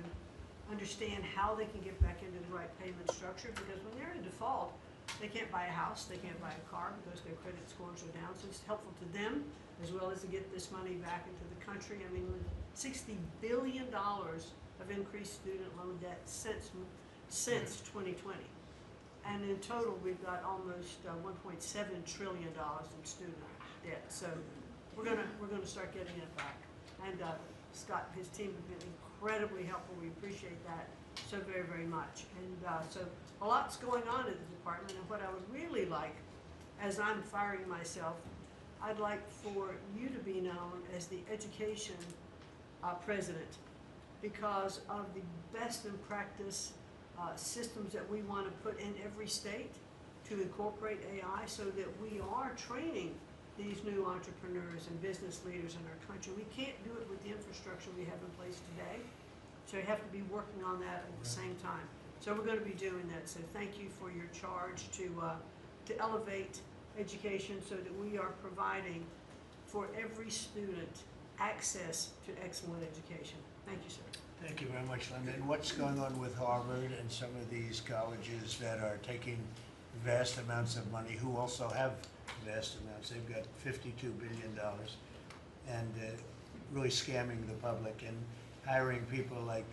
understand how they can get back into the right payment structure, because when they're in default, they can't buy a house, they can't buy a car because their credit scores are down. So it's helpful to them as well as to get this money back into the country. I mean, $60 billion of increased student loan debt since 2020. And in total, we've got almost $1.7 trillion in student debt. So we're gonna start getting it back. And Scott and his team have been incredibly helpful. We appreciate that so very, very much. And so a lot's going on at the department. And what I would really like, as I'm firing myself, I'd like for you to be known as the education president, because of the best in practice systems that we want to put in every state to incorporate AI so that we are training these new entrepreneurs and business leaders in our country. We can't do it with the infrastructure we have in place today, so you have to be working on that at the same time. So we're going to be doing that. So thank you for your charge to elevate education so that we are providing for every student access to excellent education. Thank you, sir. Thank you very much, Linda. And what's going on with Harvard and some of these colleges that are taking vast amounts of money, who also have vast amounts? They've got $52 billion and really scamming the public and hiring people like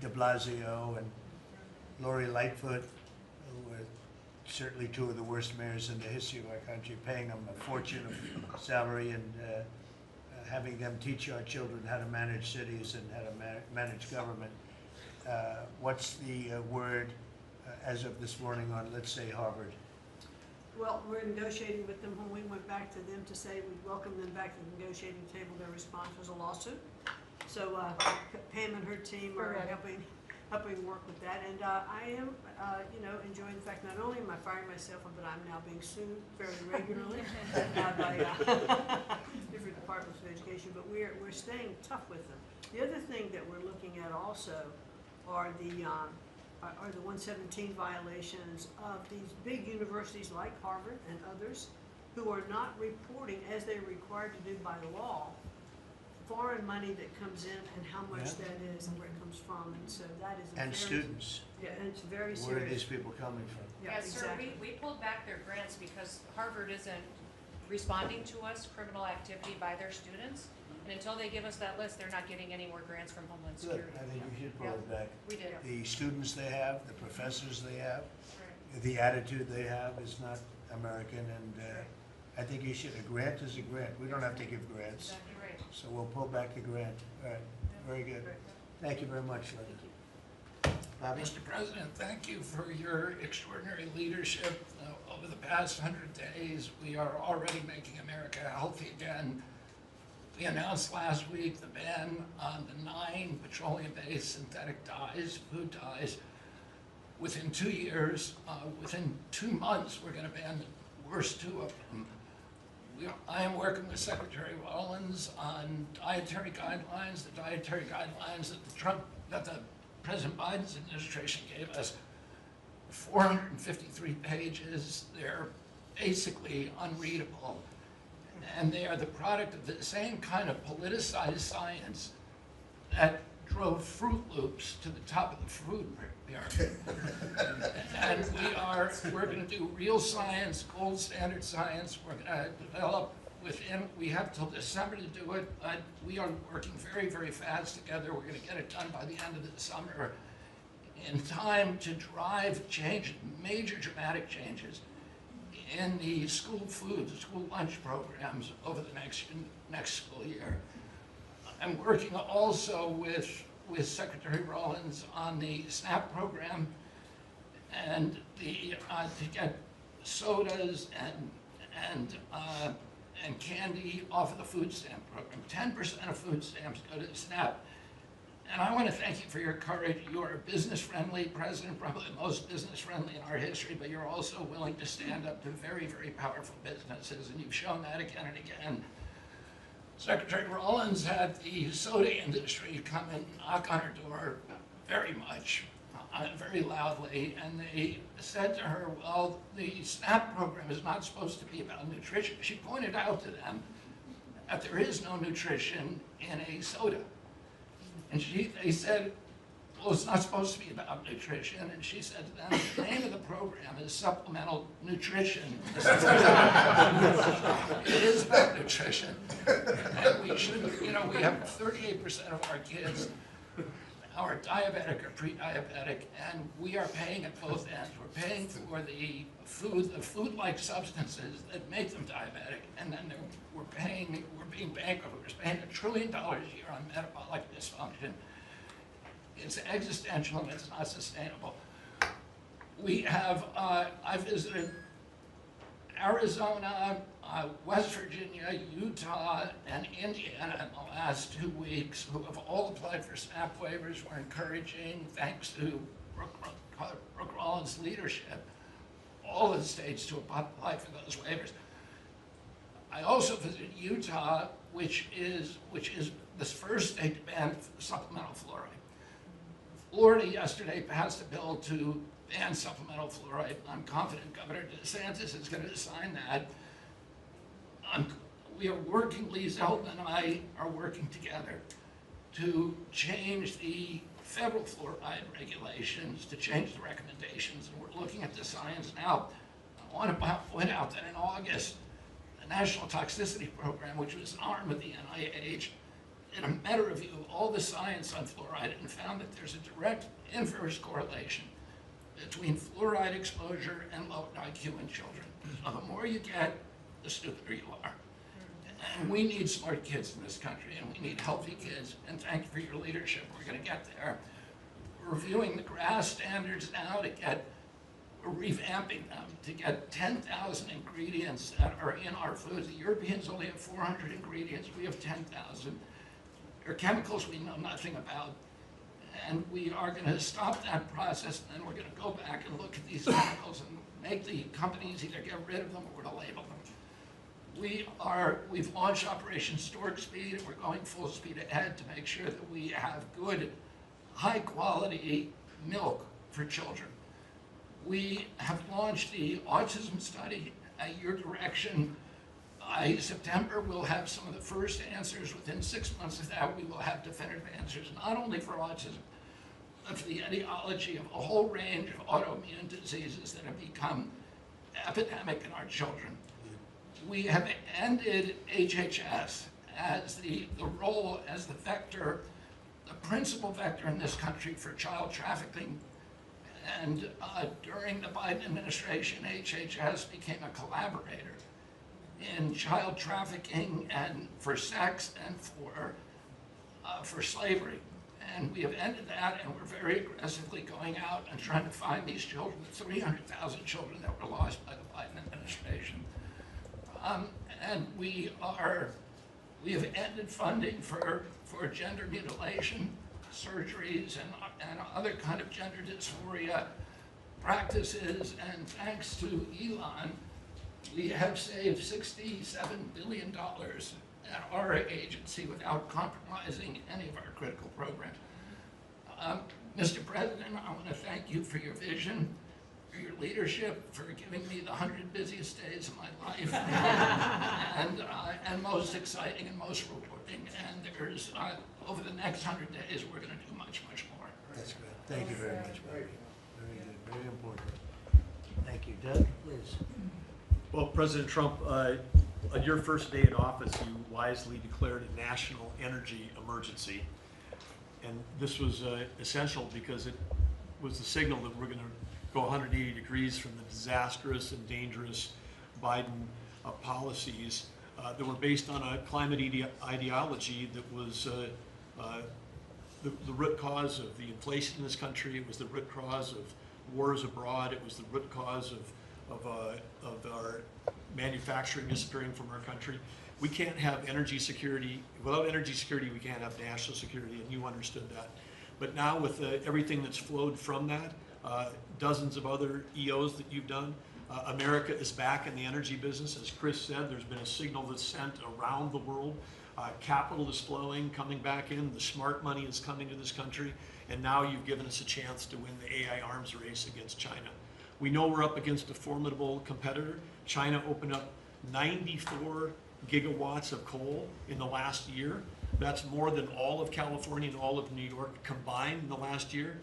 de Blasio and Lori Lightfoot, who are certainly two of the worst mayors in the history of our country, paying them a fortune of salary and having them teach our children how to manage cities and how to manage government. What's the word as of this morning on, let's say, Harvard? Well, we're negotiating with them. When we went back to them to say we'd welcome them back to the negotiating table, their response was a lawsuit. So Pam and her team are helping work with that. And I am, enjoying the fact not only am I firing myself, but I'm now being sued fairly regularly by different departments of education. But we're staying tough with them. The other thing that we're looking at also are the 117 violations of these big universities like Harvard and others who are not reporting, as they're required to do by law, foreign money that comes in and how much that is and where it comes from. And so that is a And very, students. Yeah, and it's very serious. Where are these people coming from? Yeah, Yes, sir, exactly. we pulled back their grants because Harvard isn't responding to us, criminal activity by their students. And until they give us that list, they're not getting any more grants from Homeland Good. Security. I think we should pull it back. We did. The students they have, the professors they have, Right. the attitude they have is not American, and I think you should. A grant is a grant. We don't have to give grants. Exactly right. So we'll pull back the grant. All right, very good. Thank you very much, Linda. Bobby? Mr. President, thank you for your extraordinary leadership. Over the past 100 days, we are already making America healthy again. We announced last week the ban on the 9 petroleum-based synthetic dyes, food dyes. Within 2 years, within 2 months, we're going to ban the worst 2 of them. I am working with Secretary Rollins on dietary guidelines, the dietary guidelines that the President Biden's administration gave us. 453 pages. They're basically unreadable. And they are the product of the same kind of politicized science that drove Fruit Loops to the top of the food pyramid. And we're going to do real science, gold standard science. We're going to develop we have till December to do it, but we are working very, very fast together. We're going to get it done by the end of the summer in time to drive change, major dramatic changes in the school food, the school lunch programs over the next school year. I'm working also with Secretary Rollins on the SNAP program and to get sodas and candy off of the food stamp program. 10% of food stamps go to SNAP. And I want to thank you for your courage. You are a business-friendly president, probably the most business-friendly in our history, but you're also willing to stand up to very, very powerful businesses, and you've shown that again and again. Secretary Rollins had the soda industry come and knock on her door very much, very loudly, and they said to her, well, the SNAP program is not supposed to be about nutrition. She pointed out to them that there is no nutrition in a soda. And they said, well, it's not supposed to be about nutrition. And she said to them, the name of the program is supplemental nutrition. It is about nutrition. And we should, we have 38% of our kids are diabetic or pre-diabetic, and we are paying at both ends. We're paying for the food-like substances that make them diabetic, and then we're being bankrupt. We're spending $1 trillion a year on metabolic dysfunction. It's existential and it's not sustainable. We have, I visited Arizona, West Virginia, Utah, and Indiana in the last 2 weeks, who have all applied for SNAP waivers. We're encouraging, thanks to Brooke Rollins' leadership, all of the states to apply for those waivers. I also visited Utah, which is the first state to ban supplemental fluoride. Florida yesterday passed a bill to ban supplemental fluoride. I'm confident Governor DeSantis is going to sign that. We are working, Lee Zeldin and I are working together to change the federal fluoride regulations, to change the recommendations, and we're looking at the science now. I want to point out that in August, the National Toxicity Program, which was an arm of the NIH, did a meta review of all the science on fluoride and found that there's a direct inverse correlation between fluoride exposure and low IQ in children. So the more you get, the stupider you are. And we need smart kids in this country, and we need healthy kids, and thank you for your leadership. We're going to get there. We're reviewing the GRAS standards now we're revamping them to get 10,000 ingredients that are in our foods. The Europeans only have 400 ingredients. We have 10,000. There are chemicals we know nothing about. And we are going to stop that process, and then we're going to go back and look at these chemicals and make the companies either get rid of them or we're going to label them. We've launched Operation Stork Speed, and we're going full speed ahead to make sure that we have good, high quality milk for children. We have launched the autism study at your direction. By September, we'll have some of the first answers. Within 6 months of that, we will have definitive answers, not only for autism, but for the etiology of a whole range of autoimmune diseases that have become epidemic in our children. We have ended HHS as the role as the vector, the principal vector in this country for child trafficking. And during the Biden administration, HHS became a collaborator in child trafficking and for sex and for slavery. And we have ended that, and we're very aggressively going out and trying to find these children, the 300,000 children that were lost by the Biden administration. And we have ended funding for gender mutilation, surgeries, and other kind of gender dysphoria practices. And thanks to Elon, we have saved $67 billion at our agency without compromising any of our critical programs. Mr. President, I want to thank you for your vision, for your leadership, for giving me the 100 busiest days of my life, and most exciting and most rewarding. And there's, over the next 100 days, we're going to do much, much more. That's good. Thank you very much, Bobby. Very good, very important. Thank you. Doug, please. Well, President Trump, on your first day in office, you wisely declared a national energy emergency. And this was essential because it was the signal that we're going to go 180 degrees from the disastrous and dangerous Biden policies that were based on a climate ideology that was the root cause of the inflation in this country. It was the root cause of wars abroad. It was the root cause of our manufacturing disappearing from our country. We can't have energy security. Without energy security, we can't have national security, and you understood that. But now with everything that's flowed from that, dozens of other EOs that you've done, America is back in the energy business. As Chris said, there's been a signal that's sent around the world. Capital is flowing, coming back in. The smart money is coming to this country. And now you've given us a chance to win the AI arms race against China. We know we're up against a formidable competitor. China opened up 94 gigawatts of coal in the last year. That's more than all of California and all of New York combined in the last year.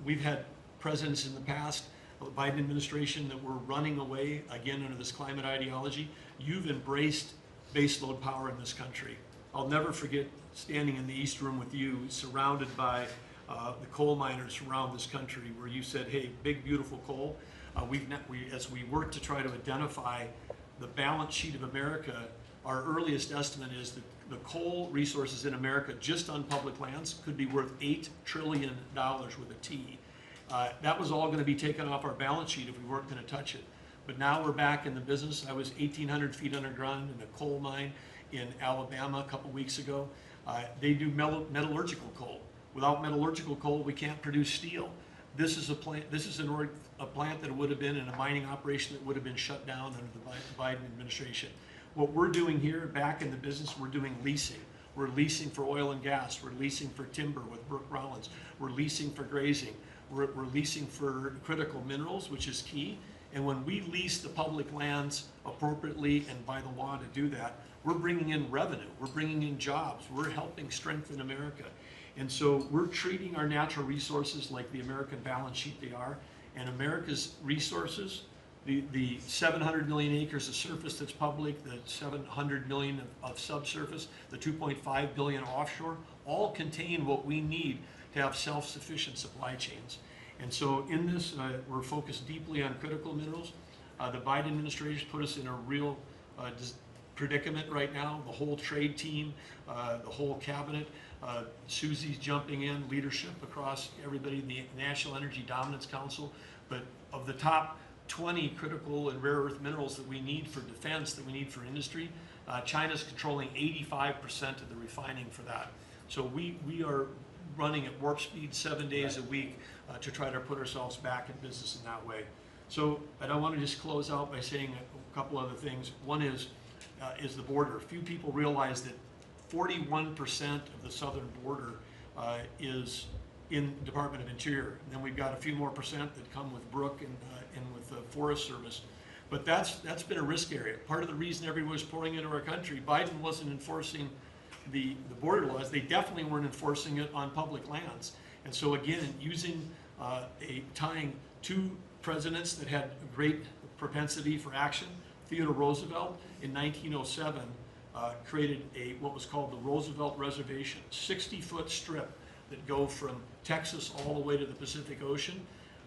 We've had presidents in the past, the Biden administration, that were running away, again, under this climate ideology. You've embraced baseload power in this country. I'll never forget standing in the East Room with you, surrounded by the coal miners around this country, where you said, hey, big, beautiful coal. As we work to try to identify the balance sheet of America, our earliest estimate is that the coal resources in America, just on public lands, could be worth $8 trillion with a T. That was all going to be taken off our balance sheet if we weren't going to touch it. But now we're back in the business. I was 1,800 feet underground in a coal mine in Alabama a couple weeks ago. They do metallurgical coal. Without metallurgical coal, we can't produce steel. This is a plant. This is a plant that would have been in a mining operation that would have been shut down under the Biden administration. What we're doing here, back in the business, we're doing leasing. We're leasing for oil and gas. We're leasing for timber with Brooke Rollins. We're leasing for grazing. We're leasing for critical minerals, which is key. And when we lease the public lands appropriately and by the law to do that, we're bringing in revenue. We're bringing in jobs. We're helping strengthen America. And so we're treating our natural resources like the American balance sheet they are. And America's resources, the 700 million acres of surface that's public, the 700 million of subsurface, the 2.5 billion offshore, all contain what we need to have self-sufficient supply chains. And so in this, we're focused deeply on critical minerals. The Biden administration put us in a real predicament right now. The whole trade team, the whole cabinet, Susie's jumping in, leadership across everybody, the National Energy Dominance Council. But of the top 20 critical and rare earth minerals that we need for defense, that we need for industry, China's controlling 85% of the refining for that. So we are running at warp speed 7 days a week to try to put ourselves back in business in that way. So, and I want to just close out by saying a couple other things. One is the border. Few people realize that 41% of the southern border is in the Department of Interior. And then we've got a few more percent that come with Brooke and with the Forest Service. But that's been a risk area. Part of the reason everyone was pouring into our country, Biden wasn't enforcing the border laws. They definitely weren't enforcing it on public lands. And so again, using tying two presidents that had a great propensity for action, Theodore Roosevelt in 1907 created what was called the Roosevelt Reservation, 60-foot strip that go from Texas all the way to the Pacific Ocean,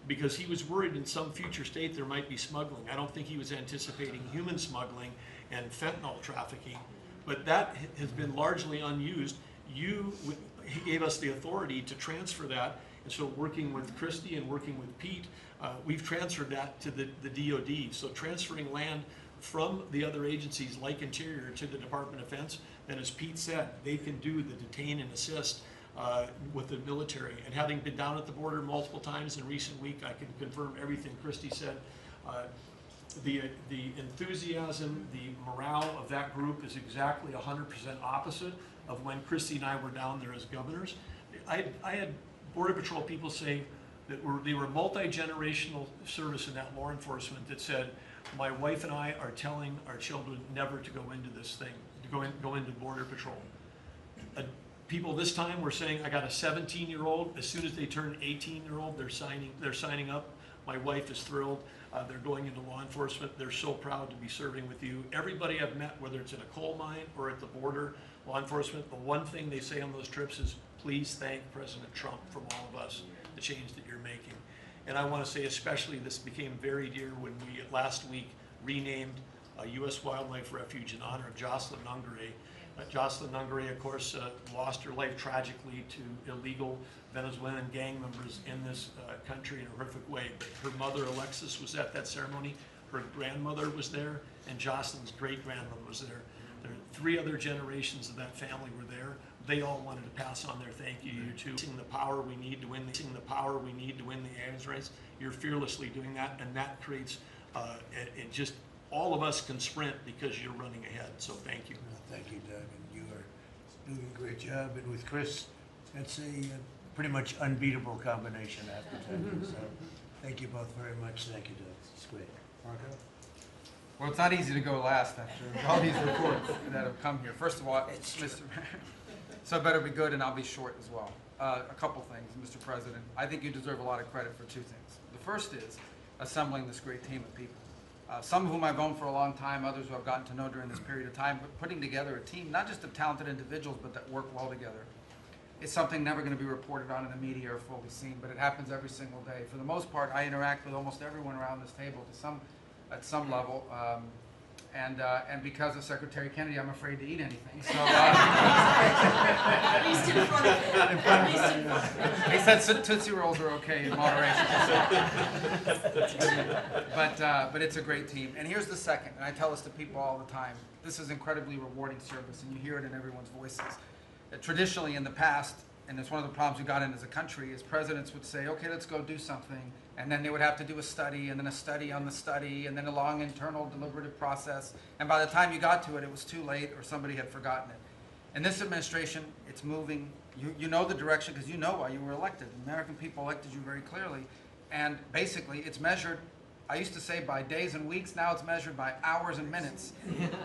because he was worried in some future state there might be smuggling. I don't think he was anticipating human smuggling and fentanyl trafficking, but that has been largely unused. He gave us the authority to transfer that, and so working with Christie and working with Pete, we've transferred that to the DOD. So transferring land from the other agencies like Interior to the Department of Defense, and as Pete said, they can do the detain and assist with the military. And having been down at the border multiple times in recent week, I can confirm everything Christie said. The enthusiasm, the morale of that group is exactly 100% opposite of when Christie and I were down there as governors. I had Border Patrol people say that they were multi-generational service in that law enforcement that said, my wife and I are telling our children never to go into this thing, to go into Border Patrol. People this time were saying, I got a 17-year-old. As soon as they turn 18-year-old, they're signing up. My wife is thrilled. They're going into law enforcement. They're so proud to be serving with you. Everybody I've met, whether it's in a coal mine or at the border, law enforcement, the one thing they say on those trips is, please thank President Trump from all of us, the change that you're making. And I want to say especially this became very dear when we last week renamed a U.S. Wildlife Refuge in honor of Jocelyn Nungare. Jocelyn Nungare, of course, lost her life tragically to illegal Venezuelan gang members in this country in a horrific way. But her mother, Alexis, was at that ceremony. Her grandmother was there, and Jocelyn's great-grandmother was there. There are 3 other generations of that family were there. They all wanted to pass on their thank you to the power we need to win the Ames race. You're fearlessly doing that, and that creates it just all of us can sprint because you're running ahead. So thank you. Thank you, Doug, and you are doing a great job. And with Chris, that's a pretty much unbeatable combination after 10 years. So thank you both very much. Thank you, Doug. It's great. Marco? Well, it's not easy to go last after all these reports that have come here. First of all, Mr. So it better be good, and I'll be short as well. A couple things, Mr. President. I think you deserve a lot of credit for 2 things. The first is assembling this great team of people. Some of whom I've known for a long time, others who I've gotten to know during this period of time, but putting together a team, not just of talented individuals, but that work well together. It's something never going to be reported on in the media or fully seen, but it happens every single day. For the most part, I interact with almost everyone around this table at some level, and because of Secretary Kennedy, I'm afraid to eat anything. So, At least in front of him. He said Tootsie Rolls are okay in moderation. But it's a great team. And here's the second, and I tell this to people all the time. This is incredibly rewarding service, and you hear it in everyone's voices. Traditionally, in the past, and it's one of the problems we got in as a country, is presidents would say, okay, let's go do something, and then they would have to do a study, and then a study on the study, and then a long internal deliberative process, and by the time you got to it, it was too late, or somebody had forgotten it. In this administration, it's moving, you know the direction, because you know why you were elected. The American people elected you very clearly, and basically, it's measured, I used to say by days and weeks, now it's measured by hours and minutes,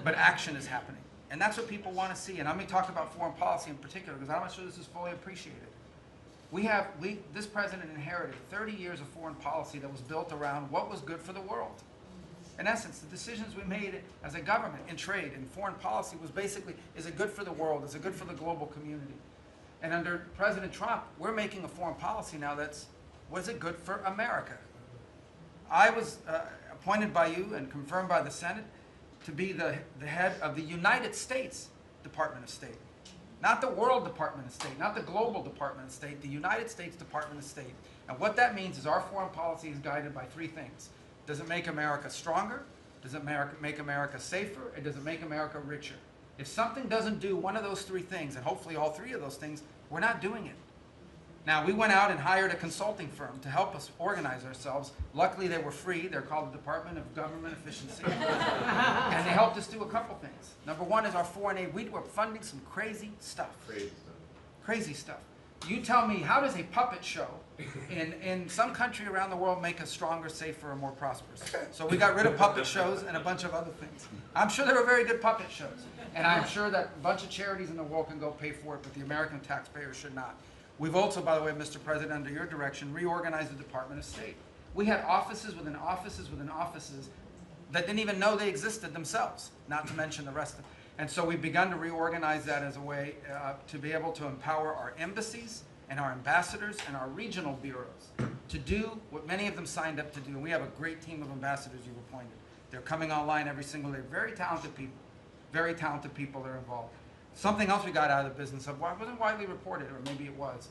but action is happening. And that's what people want to see. And I'm going to talk about foreign policy in particular, because I'm not sure this is fully appreciated. This president inherited 30 years of foreign policy that was built around what was good for the world. In essence, the decisions we made as a government in trade and foreign policy was basically, is it good for the world? Is it good for the global community? And under President Trump, we're making a foreign policy now that's, was it good for America? I was appointed by you and confirmed by the Senate to be the head of the United States Department of State. Not the World Department of State, not the Global Department of State, the United States Department of State. And what that means is our foreign policy is guided by three things. Does it make America stronger? Does it make America safer? And does it make America richer? If something doesn't do one of those three things, and hopefully all three of those things, we're not doing it. Now, we went out and hired a consulting firm to help us organize ourselves. Luckily, they were free. They're called the Department of Government Efficiency. And they helped us do a couple things. Number one is our foreign aid. We were funding some crazy stuff. Crazy stuff. You tell me, how does a puppet show in some country around the world make us stronger, safer, or more prosperous? So we got rid of puppet shows and a bunch of other things. I'm sure there were very good puppet shows. And I'm sure that a bunch of charities in the world can go pay for it, but the American taxpayer should not. We've also, by the way, Mr. President, under your direction, reorganized the Department of State. We had offices within offices within offices that didn't even know they existed themselves, not to mention the rest of them. And so we've begun to reorganize that as a way to be able to empower our embassies and our ambassadors and our regional bureaus to do what many of them signed up to do. And we have a great team of ambassadors you've appointed. They're coming online every single day. Very talented people that are involved. Something else we got out of the business of, well, it wasn't widely reported, or maybe it was.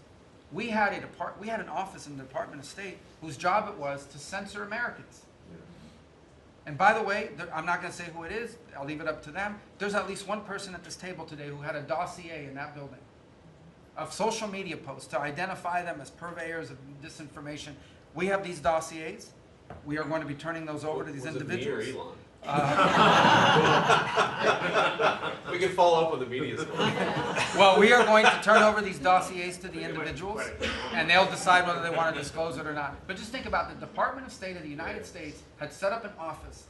We had an office in the Department of State whose job it was to censor Americans. And by the way, I'm not going to say who it is. I'll leave it up to them. There's at least one person at this table today who had a dossier in that building of social media posts to identify them as purveyors of disinformation. We have these dossiers. We are going to be turning those over to these individuals. Me or Elon? We can follow up on the media story. Well, we are going to turn over these dossiers to the individuals, and they'll decide whether they want to disclose it or not. But just think about it. The Department of State of the United States had set up an office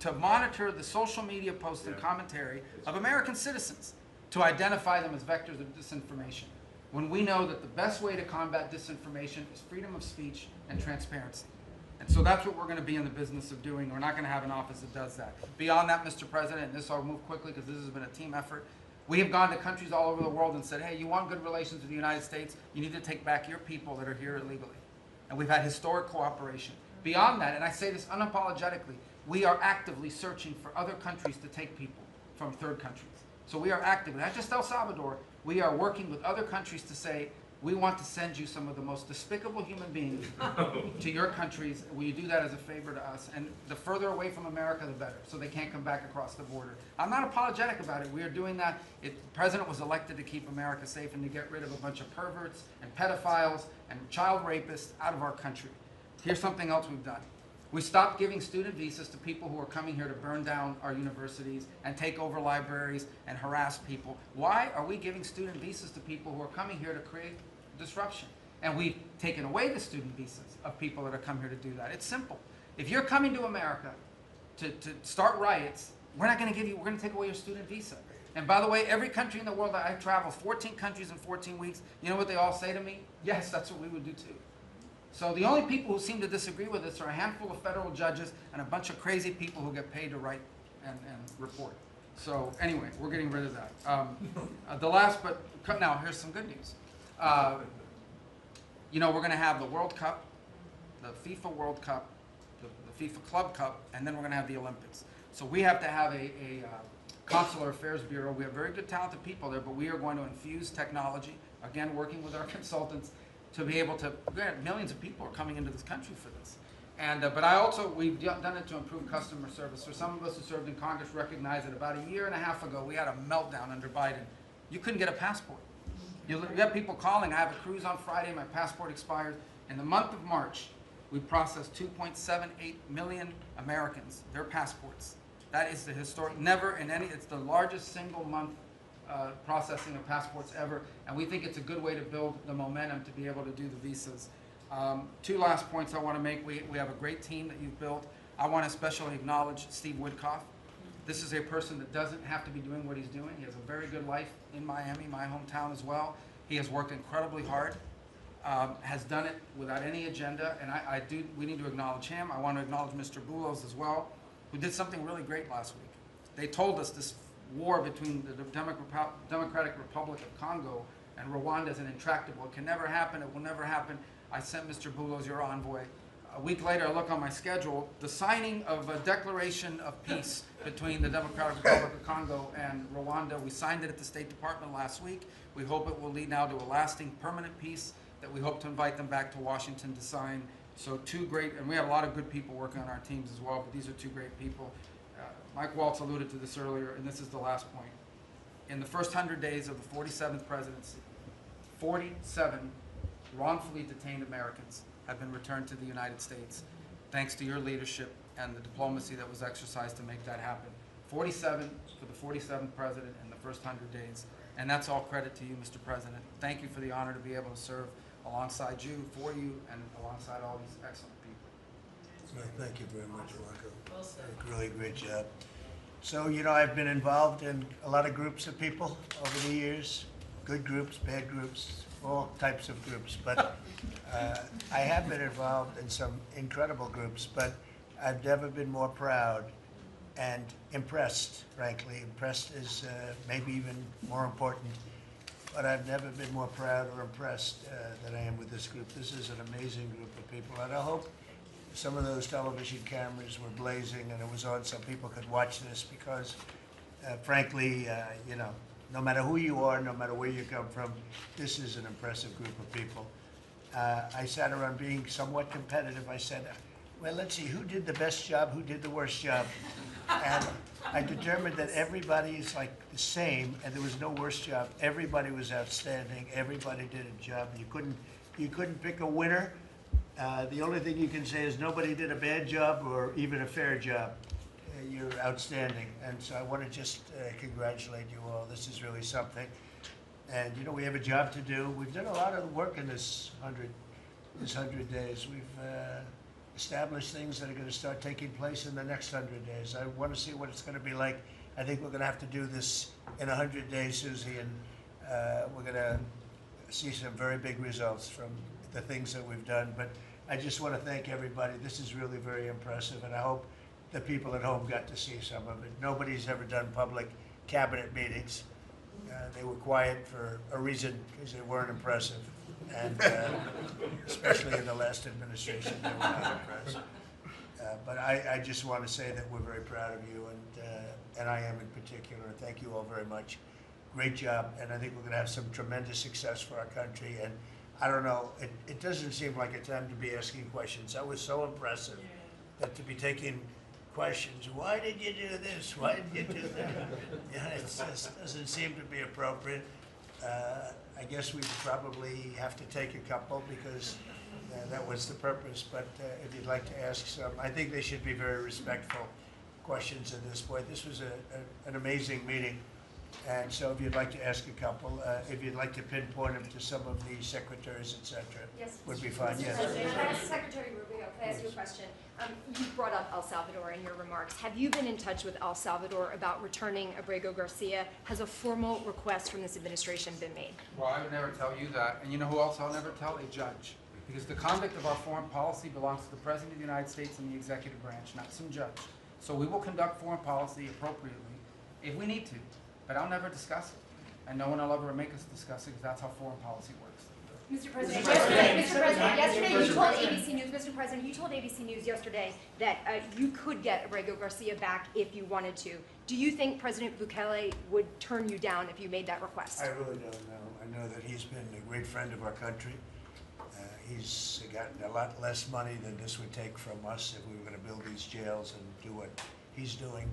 to monitor the social media posts and commentary of American citizens to identify them as vectors of disinformation, when we know that the best way to combat disinformation is freedom of speech and transparency. And so that's what we're going to be in the business of doing. We're not going to have an office that does that. Beyond that, Mr. President, and this I'll move quickly because this has been a team effort, we have gone to countries all over the world and said, hey, you want good relations with the United States, you need to take back your people that are here illegally. And we've had historic cooperation. Beyond that, and I say this unapologetically, we are actively searching for other countries to take people from third countries. So we are actively, not just El Salvador, we are working with other countries to say, we want to send you some of the most despicable human beings to your countries. Will you do that as a favor to us? And the further away from America, the better, so they can't come back across the border. I'm not apologetic about it. We are doing that. The president was elected to keep America safe and to get rid of a bunch of perverts and pedophiles and child rapists out of our country. Here's something else we've done. We stopped giving student visas to people who are coming here to burn down our universities and take over libraries and harass people. Why are we giving student visas to people who are coming here to create disruption? And we've taken away the student visas of people that are coming here to do that. It's simple. If you're coming to America to start riots, we're not going to give you, we're going to take away your student visa. And by the way, every country in the world that I travel, 14 countries in 14 weeks, you know what they all say to me? Yes, that's what we would do too. So the only people who seem to disagree with us are a handful of federal judges and a bunch of crazy people who get paid to write and report. So anyway, we're getting rid of that. The last, but now here's some good news. You know, we're going to have the World Cup, the FIFA World Cup, the FIFA Club Cup, and then we're going to have the Olympics. So we have to have a Consular Affairs Bureau. We have very good, talented people there, but we are going to infuse technology, again, working with our consultants, to be able to, millions of people are coming into this country for this. And, but we've done it to improve customer service. For some of us who served in Congress recognize that about a year and a half ago, we had a meltdown under Biden. You couldn't get a passport. You have people calling, I have a cruise on Friday, my passport expires. In the month of March, we processed 2.78 million Americans, their passports. That is the historic, never in any, it's the largest single month processing of passports ever, and we think it's a good way to build the momentum to be able to do the visas. Two last points I want to make. We have a great team that you've built. I want to especially acknowledge Steve Woodcock. This is a person that doesn't have to be doing what he's doing. He has a very good life in Miami, my hometown as well. He has worked incredibly hard, has done it without any agenda, and we need to acknowledge him. I want to acknowledge Mr. Boulos as well, who did something really great last week. They told us this war between the Democratic Republic of Congo and Rwanda is an intractable. It can never happen. It will never happen. I sent Mr. Boulos, your envoy. A week later, I look on my schedule, the signing of a declaration of peace between the Democratic Republic of Congo and Rwanda. We signed it at the State Department last week. We hope it will lead now to a lasting, permanent peace that we hope to invite them back to Washington to sign. So two great, and we have a lot of good people working on our teams as well, but these are two great people. Mike Waltz alluded to this earlier, and this is the last point. In the first 100 days of the 47th presidency, 47 wrongfully detained Americans have been returned to the United States, thanks to your leadership and the diplomacy that was exercised to make that happen. 47 for the 47th president in the first 100 days. And that's all credit to you, Mr. President. Thank you for the honor to be able to serve alongside you, for you, and alongside all these excellent people. Well, thank you very much, Marco. Really great job. So, you know, I've been involved in a lot of groups of people over the years, good groups, bad groups, all types of groups. But I have been involved in some incredible groups, but I've never been more proud and impressed, frankly. Impressed is maybe even more important, but I've never been more proud or impressed than I am with this group. This is an amazing group of people, and I hope some of those television cameras were blazing and it was on so people could watch this because, frankly, you know, no matter who you are, no matter where you come from, this is an impressive group of people. I sat around being somewhat competitive. I said, well, let's see, who did the best job, who did the worst job? And I determined that everybody is like the same, and there was no worst job. Everybody was outstanding. Everybody did a job. You couldn't pick a winner. The only thing you can say is nobody did a bad job or even a fair job. You're outstanding, and so I want to just congratulate you all. This is really something. And you know, we have a job to do. We've done a lot of work in this 100 days. We've established things that are going to start taking place in the next 100 days. I want to see what it's going to be like. I think we're going to have to do this in 100 days, Susie, and we're going to see some very big results from the things that we've done. But I just want to thank everybody. This is really very impressive, and I hope the people at home got to see some of it. Nobody's ever done public cabinet meetings. They were quiet for a reason, because they weren't impressive. And especially in the last administration, they were not impressive. But I just want to say that we're very proud of you, and I am in particular. Thank you all very much. Great job, and I think we're going to have some tremendous success for our country. And I don't know, it doesn't seem like a time to be asking questions. That was so impressive, that to be taking questions. Why did you do this? Why did you do that? Yeah, it just doesn't seem to be appropriate. I guess we probably have to take a couple because that was the purpose. But if you'd like to ask some, I think they should be very respectful questions at this point. This was an amazing meeting. And so if you'd like to ask a couple, if you'd like to pinpoint them to some of the secretaries, et cetera, yes, would be fine. Yes. Secretary Rubio, can I ask you a question? You brought up El Salvador in your remarks. Have you been in touch with El Salvador about returning Abrego Garcia? Has a formal request from this administration been made? Well, I would never tell you that. And you know who else I'll never tell? A judge. Because the conduct of our foreign policy belongs to the President of the United States and the executive branch, not some judge. So we will conduct foreign policy appropriately if we need to. But I'll never discuss it. And no one will ever make us discuss it because that's how foreign policy works. Mr. President, yesterday you told ABC News, Mr. President, you told ABC News yesterday that you could get Abrego Garcia back if you wanted to. Do you think President Bukele would turn you down if you made that request? I really don't know. I know that he's been a great friend of our country. He's gotten a lot less money than this would take from us if we were going to build these jails and do what he's doing.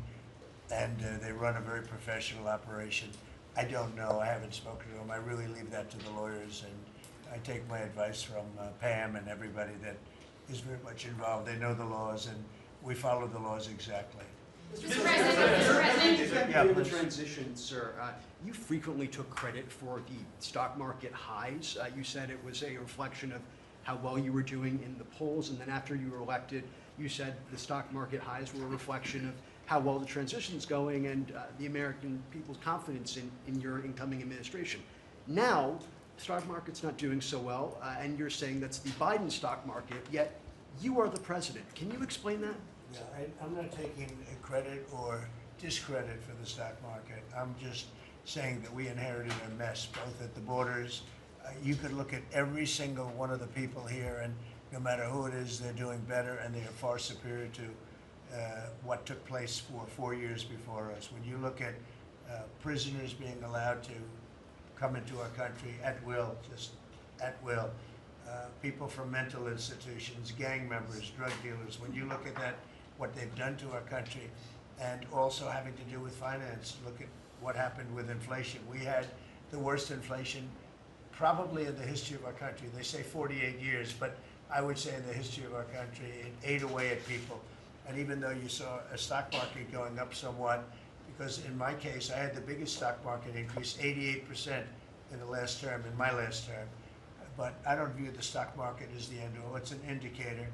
And they run a very professional operation. I don't know. I haven't spoken to them. I really leave that to the lawyers, and I take my advice from Pam and everybody that is very much involved. They know the laws, and we follow the laws exactly. Mr. President. Yeah, In the please. transition, sir, you frequently took credit for the stock market highs. You said it was a reflection of how well you were doing in the polls, and then after you were elected, you said the stock market highs were a reflection of how well the transition's going and the American people's confidence in your incoming administration. Now, the stock market's not doing so well, and you're saying that's the Biden stock market, yet you are the president. Can you explain that? Yeah, I'm not taking credit or discredit for the stock market. I'm just saying that we inherited a mess, both at the borders. You could look at every single one of the people here, and no matter who it is, they're doing better, and they are far superior to what took place for 4 years before us. When you look at prisoners being allowed to come into our country at will, just at will, people from mental institutions, gang members, drug dealers, when you look at that, what they've done to our country, and also having to do with finance, look at what happened with inflation. We had the worst inflation probably in the history of our country. They say 48 years, but I would say in the history of our country, it ate away at people. And even though you saw a stock market going up somewhat, because in my case, I had the biggest stock market increase, 88% in the last term, in my last term. But I don't view the stock market as the end all. It's an indicator.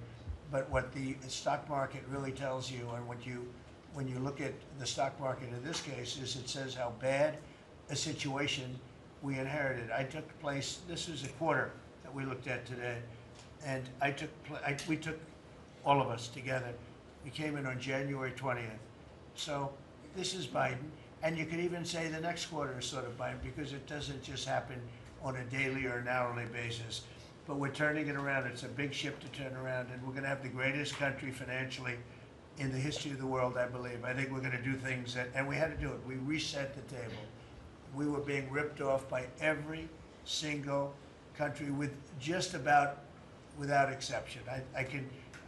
But what the stock market really tells you, and when you look at the stock market in this case, is it says how bad a situation we inherited. I took place, this is a quarter that we looked at today, and we took all of us together. We came in on January 20th. So this is Biden, and you could even say the next quarter is sort of Biden, because it doesn't just happen on a daily or an hourly basis. But we're turning it around. It's a big ship to turn around, and we're going to have the greatest country financially in the history of the world, I believe. I think we're going to do things that, and we had to do it. We reset the table. We were being ripped off by every single country, with just about, without exception.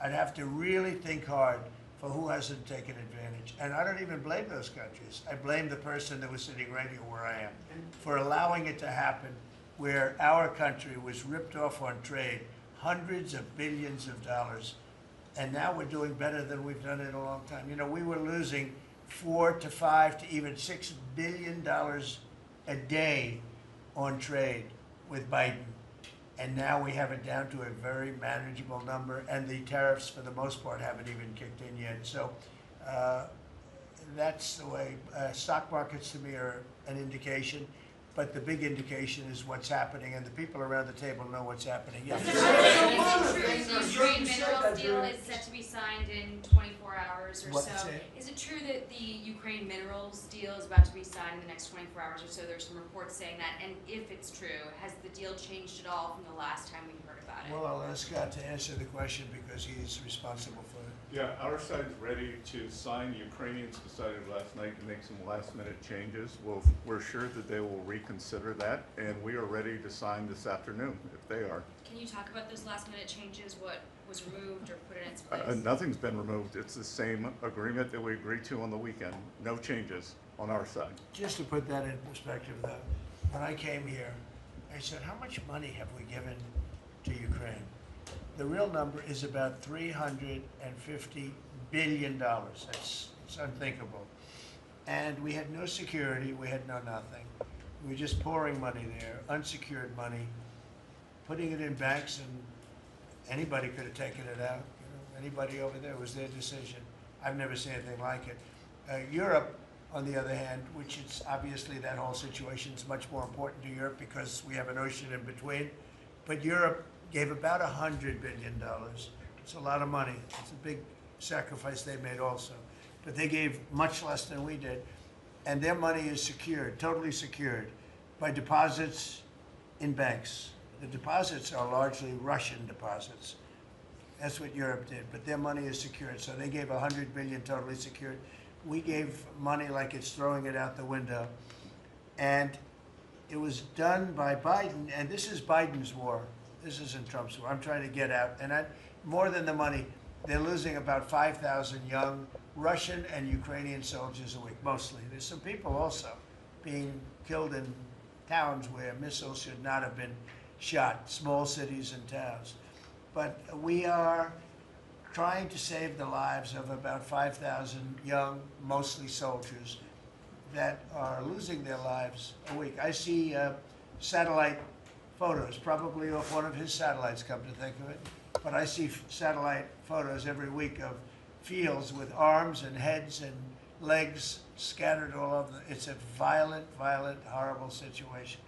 I'd have to really think hard for who hasn't taken advantage. And I don't even blame those countries. I blame the person that was sitting right here where I am for allowing it to happen, where our country was ripped off on trade, hundreds of billions of dollars, and now we're doing better than we've done in a long time. You know, we were losing $4 to $5 to even $6 billion a day on trade with Biden. And now we have it down to a very manageable number, and the tariffs, for the most part, haven't even kicked in yet. So that's the way. Stock markets, to me, are an indication, but the big indication is what's happening, and the people around the table know what's happening. Yes. The Ukraine minerals deal is set to be signed in 24 hours or What's so. it? Is it true that the Ukraine minerals deal is about to be signed in the next 24 hours or so? There's some reports saying that. And if it's true, has the deal changed at all from the last time we heard about it? Well, I'll ask Scott to answer the question because he's responsible for it. Yeah, our side's ready to sign. The Ukrainians decided last night to make some last-minute changes. We're sure that they will reconsider that, and we are ready to sign this afternoon if they are. Can you talk about those last minute changes? What was removed or put in its place? Nothing's been removed. It's the same agreement that we agreed to on the weekend. No changes on our side. Just to put that in perspective, though, when I came here, I said, how much money have we given to Ukraine? The real number is about $350 billion. It's unthinkable. And we had no security. We had no nothing. We were just pouring money there, unsecured money, putting it in banks, and anybody could have taken it out. You know, anybody over there, it was their decision. I've never seen anything like it. Europe, on the other hand, which is obviously that whole situation is much more important to Europe because we have an ocean in between. But Europe gave about $100 billion. It's a lot of money. It's a big sacrifice they made also. But they gave much less than we did. And their money is secured, totally secured, by deposits in banks. The deposits are largely Russian deposits. That's what Europe did, but their money is secured. So they gave $100 billion totally secured. We gave money like it's throwing it out the window. And it was done by Biden, and this is Biden's war. This isn't Trump's war. I'm trying to get out. And more than the money, they're losing about 5,000 young Russian and Ukrainian soldiers a week, mostly. There's some people also being killed in towns where missiles should not have been shot, small cities and towns. But we are trying to save the lives of about 5,000 young, mostly soldiers, that are losing their lives a week. I see satellite photos, probably off one of his satellites, come to think of it, but I see satellite photos every week of fields with arms and heads and legs scattered all over. It's a violent, violent, horrible situation.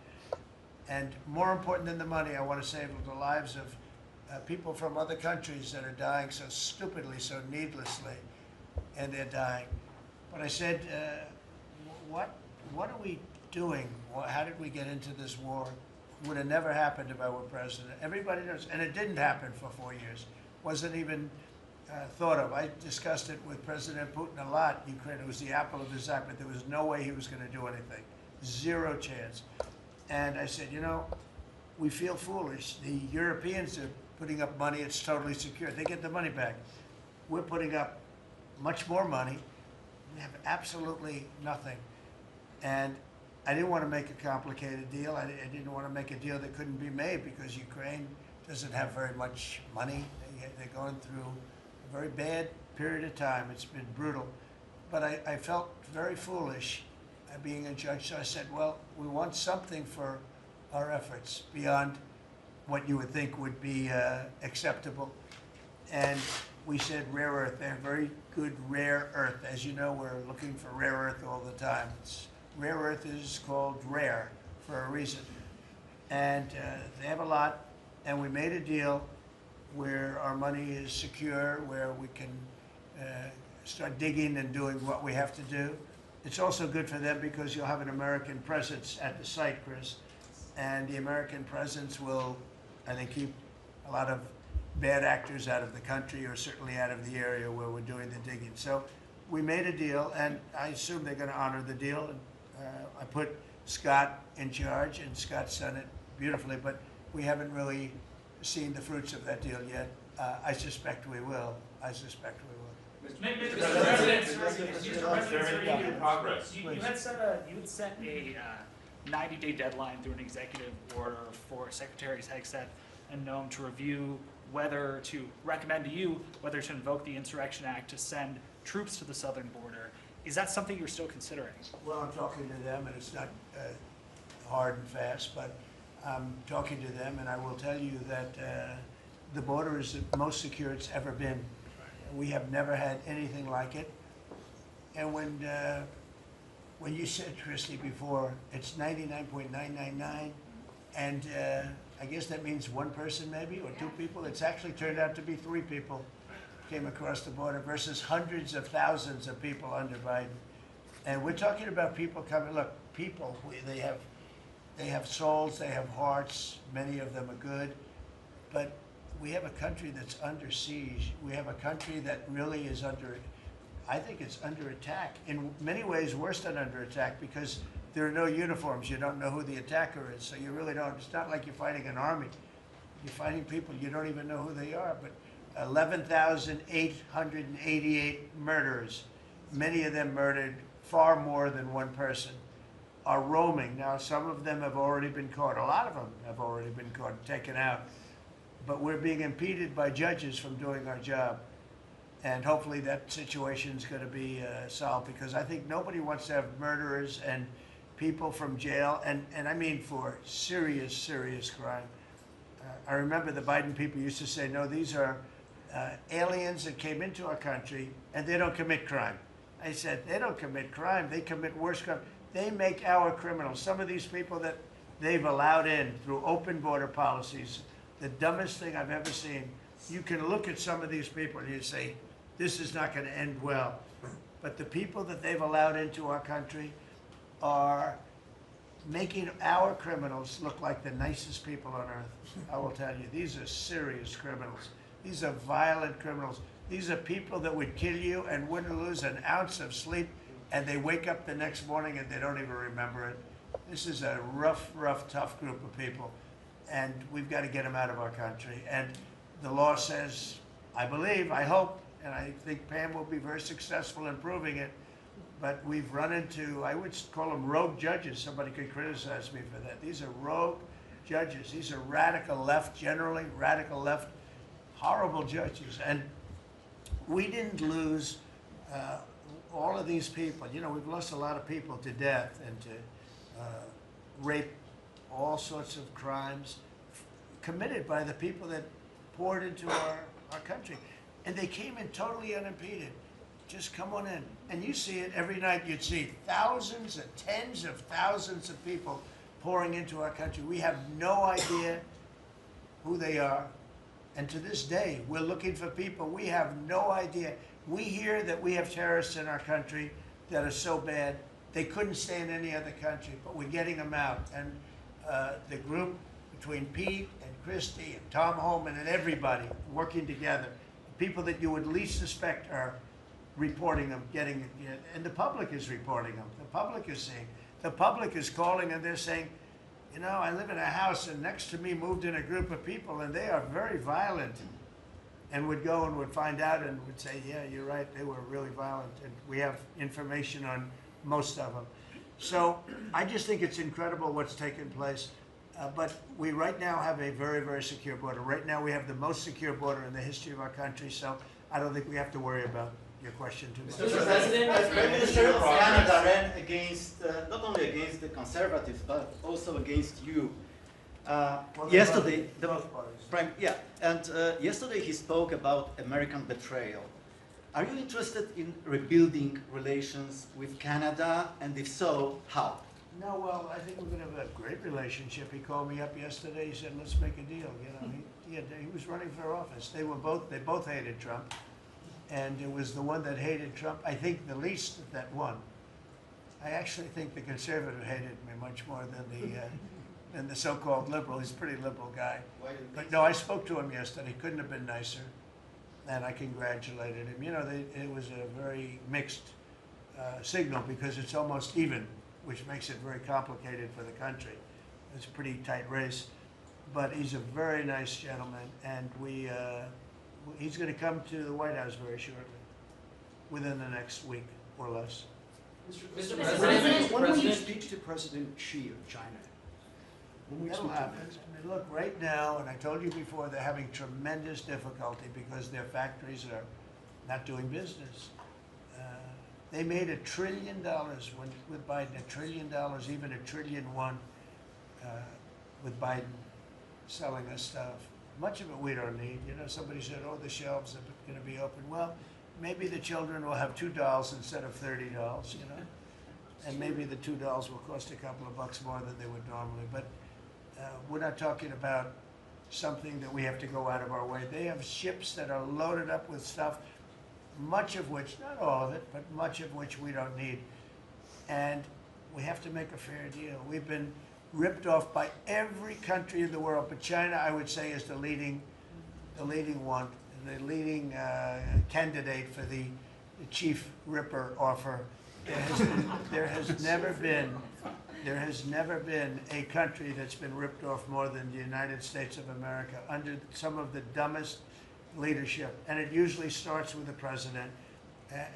And more important than the money, I want to save the lives of people from other countries that are dying so stupidly, so needlessly, and they're dying. But I said, what are we doing? How did we get into this war? Would have never happened if I were president. Everybody knows, and it didn't happen for 4 years. Wasn't even thought of. I discussed it with President Putin a lot. Ukraine, it was the apple of his eye, but there was no way he was going to do anything. Zero chance. And I said, you know, we feel foolish. The Europeans are putting up money. It's totally secure. They get the money back. We're putting up much more money. We have absolutely nothing. And I didn't want to make a complicated deal. I didn't want to make a deal that couldn't be made because Ukraine doesn't have very much money. They're going through a very bad period of time. It's been brutal. But I felt very foolish being a judge. So I said, well, we want something for our efforts beyond what you would think would be acceptable. And we said rare earth. They have very good rare earth. As you know, we're looking for rare earth all the time. Rare earth is called rare for a reason. And they have a lot. And we made a deal where our money is secure, where we can start digging and doing what we have to do. It's also good for them because you'll have an American presence at the site, Chris. And the American presence will, I think, keep a lot of bad actors out of the country, or certainly out of the area where we're doing the digging. So we made a deal, and I assume they're going to honor the deal. And, I put Scott in charge, and Scott's done it beautifully, but we haven't really seen the fruits of that deal yet. I suspect we will. I suspect we will. Mr. President, in progress. You had set a 90-day deadline through an executive order for Secretaries Hegseth and Noem to review whether to recommend to you whether to invoke the Insurrection Act to send troops to the southern border. Is that something you're still considering? Well, I'm talking to them, and it's not hard and fast, but I'm talking to them, and I will tell you that the border is the most secure it's ever been. We have never had anything like it. And when you said, Christy, before, it's 99.999, and I guess that means one person maybe, or two people. It's actually turned out to be 3 people came across the border versus hundreds of thousands of people under Biden. And we're talking about people coming, look, people, they have souls, they have hearts, many of them are good, but we have a country that's under siege. We have a country that really is under, I think it's under attack. In many ways worse than under attack because there are no uniforms. You don't know who the attacker is, so you really don't. It's not like you're fighting an army. You're fighting people, you don't even know who they are. But 11,888 murderers, many of them murdered far more than one person, are roaming. Now, some of them have already been caught. A lot of them have already been caught, taken out. But we're being impeded by judges from doing our job. And hopefully that situation is going to be solved, because I think nobody wants to have murderers and people from jail, and I mean for serious, serious crime. I remember the Biden people used to say, no, these are aliens that came into our country and they don't commit crime. I said, they don't commit crime, they commit worse crime. They make our criminals. Some of these people that they've allowed in through open border policies, the dumbest thing I've ever seen. You can look at some of these people and you say, this is not going to end well. But the people that they've allowed into our country are making our criminals look like the nicest people on earth. I will tell you, these are serious criminals. These are violent criminals. These are people that would kill you and wouldn't lose an ounce of sleep, and they wake up the next morning and they don't even remember it. This is a rough, rough, tough group of people, and we've got to get them out of our country. And the law says, I believe, I hope, and I think Pam will be very successful in proving it, but we've run into, I would call them rogue judges. Somebody could criticize me for that. These are rogue judges. These are radical left, generally radical left, horrible judges. And we didn't lose all of these people. You know, we've lost a lot of people to death and to rape, all sorts of crimes committed by the people that poured into our country. And they came in totally unimpeded. Just come on in. And you see it every night. You'd see thousands and tens of thousands of people pouring into our country. We have no idea who they are. And to this day, we're looking for people. We have no idea. We hear that we have terrorists in our country that are so bad, they couldn't stay in any other country, but we're getting them out. And the group between Pete and Christie and Tom Holman and everybody working together, people that you would least suspect are reporting them, getting it, and the public is reporting them. The public is seeing. The public is calling and they're saying, you know, I live in a house and next to me moved in a group of people and they are very violent. And would go and would find out and would say, yeah, you're right, they were really violent. And we have information on most of them. So I just think it's incredible what's taken place. But we right now have a very, very secure border. Right now we have the most secure border in the history of our country. So I don't think we have to worry about your question too much. Mr. President, as Prime Minister of Canada ran against, not only against the Conservatives, but also against you. Yesterday, yesterday he spoke about American betrayal. Are you interested in rebuilding relations with Canada, and if so, how? No, well, I think we're going to have a great relationship. He called me up yesterday. He said, "Let's make a deal." You know, he was running for office. They both hated Trump, and it was the one that hated Trump, I think, the least that won. I actually think the conservative hated me much more than the so-called liberal. He's a pretty liberal guy. But no, I spoke to him yesterday. Couldn't have been nicer, and I congratulated him. You know, it was a very mixed signal because it's almost even, which makes it very complicated for the country. It's a pretty tight race, but he's a very nice gentleman, and he's going to come to the White House very shortly, within the next week or less. Mr. President, when will you speak to President Xi of China? That'll happen. I mean, look, right now, and I told you before, they're having tremendous difficulty because their factories are not doing business. They made $1 trillion with Biden, $1 trillion, even $1.1 trillion with Biden selling us stuff. Much of it we don't need. You know, somebody said, oh, the shelves are going to be open. Well, maybe the children will have $2 instead of $30, you know? And maybe the $2 will cost a couple of bucks more than they would normally. But we're not talking about something that we have to go out of our way. They have ships that are loaded up with stuff, much of which, not all of it, but much of which we don't need. And we have to make a fair deal. We've been ripped off by every country in the world, but China, I would say, is the leading one, the leading candidate for the chief ripper offer. There has never been a country that's been ripped off more than the United States of America under some of the dumbest leadership. And it usually starts with the president.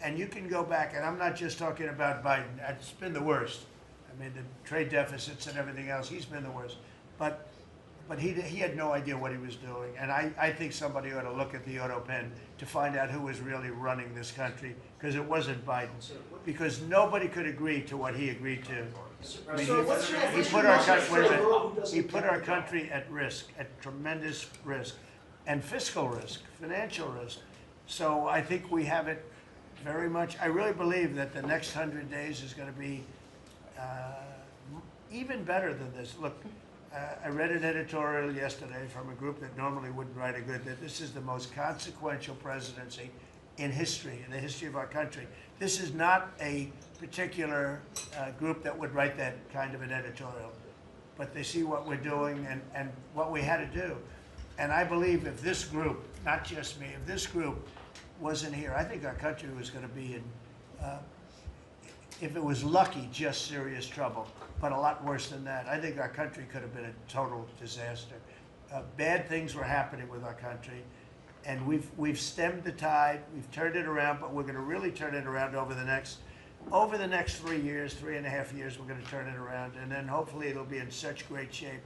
And you can go back, and I'm not just talking about Biden. It's been the worst. I mean, the trade deficits and everything else, he's been the worst. But he had no idea what he was doing. And I think somebody ought to look at the auto pen to find out who was really running this country, because it wasn't Biden. Because nobody could agree to what he agreed to. I mean, he put our country at risk, at tremendous risk, and fiscal risk, financial risk. So I think we have it very much. I really believe that the next 100 days is going to be even better than this. Look, I read an editorial yesterday from a group that normally wouldn't write a good, that this is the most consequential presidency in history, in the history of our country. This is not a particular group that would write that kind of an editorial, but they see what we're doing and what we had to do. And I believe if this group, not just me, if this group wasn't here, I think our country was going to be in, if it was lucky, just serious trouble, but a lot worse than that. I think our country could have been a total disaster. Bad things were happening with our country, and we've stemmed the tide, we've turned it around, but we're going to really turn it around over the next over the next 3 years, 3.5 years, we're going to turn it around, and then hopefully it'll be in such great shape.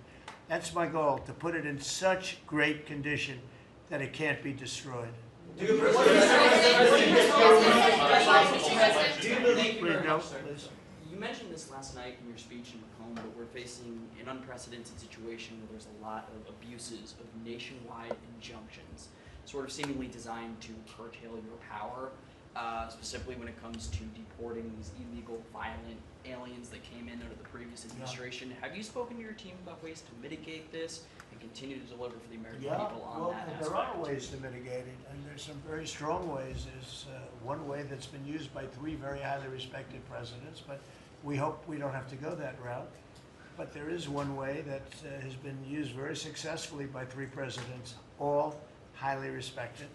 That's my goal, to put it in such great condition that it can't be destroyed. Do you believe You mentioned this last night in your speech in Macomb, but we're facing an unprecedented situation where there's a lot of abuses of nationwide injunctions, sort of seemingly designed to curtail your power, specifically when it comes to deporting these illegal, violent aliens that came in under the previous administration. Have you spoken to your team about ways to mitigate this and continue to deliver for the American people on that aspect? There are ways to mitigate it, and there's some very strong ways. There's one way that's been used by 3 very highly respected presidents, but we hope we don't have to go that route. But there is one way that has been used very successfully by 3 presidents, all highly respected,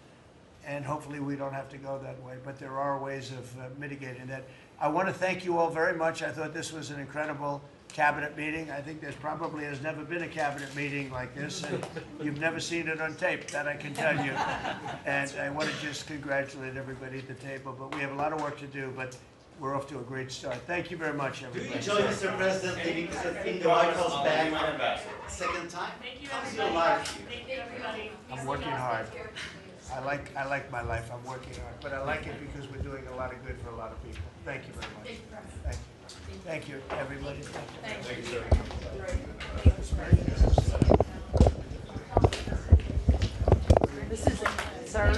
and hopefully we don't have to go that way. But there are ways of mitigating that. I want to thank you all very much. I thought this was an incredible cabinet meeting. I think there's probably has never been a cabinet meeting like this, and you've never seen it on tape, that I can tell you. And I want to just congratulate everybody at the table, but we have a lot of work to do, but we're off to a great start. Thank you very much, everybody. Do you enjoy, Mr. President, leaving the White House back second time? Thank you, How's everybody. your life here? Thank you, everybody. I'm working hard. I like my life. I'm working hard, but I like it because we're doing a lot of good for a lot of people. Thank you very much. Thank you. Thank you, everybody. Thank you. This is, sir.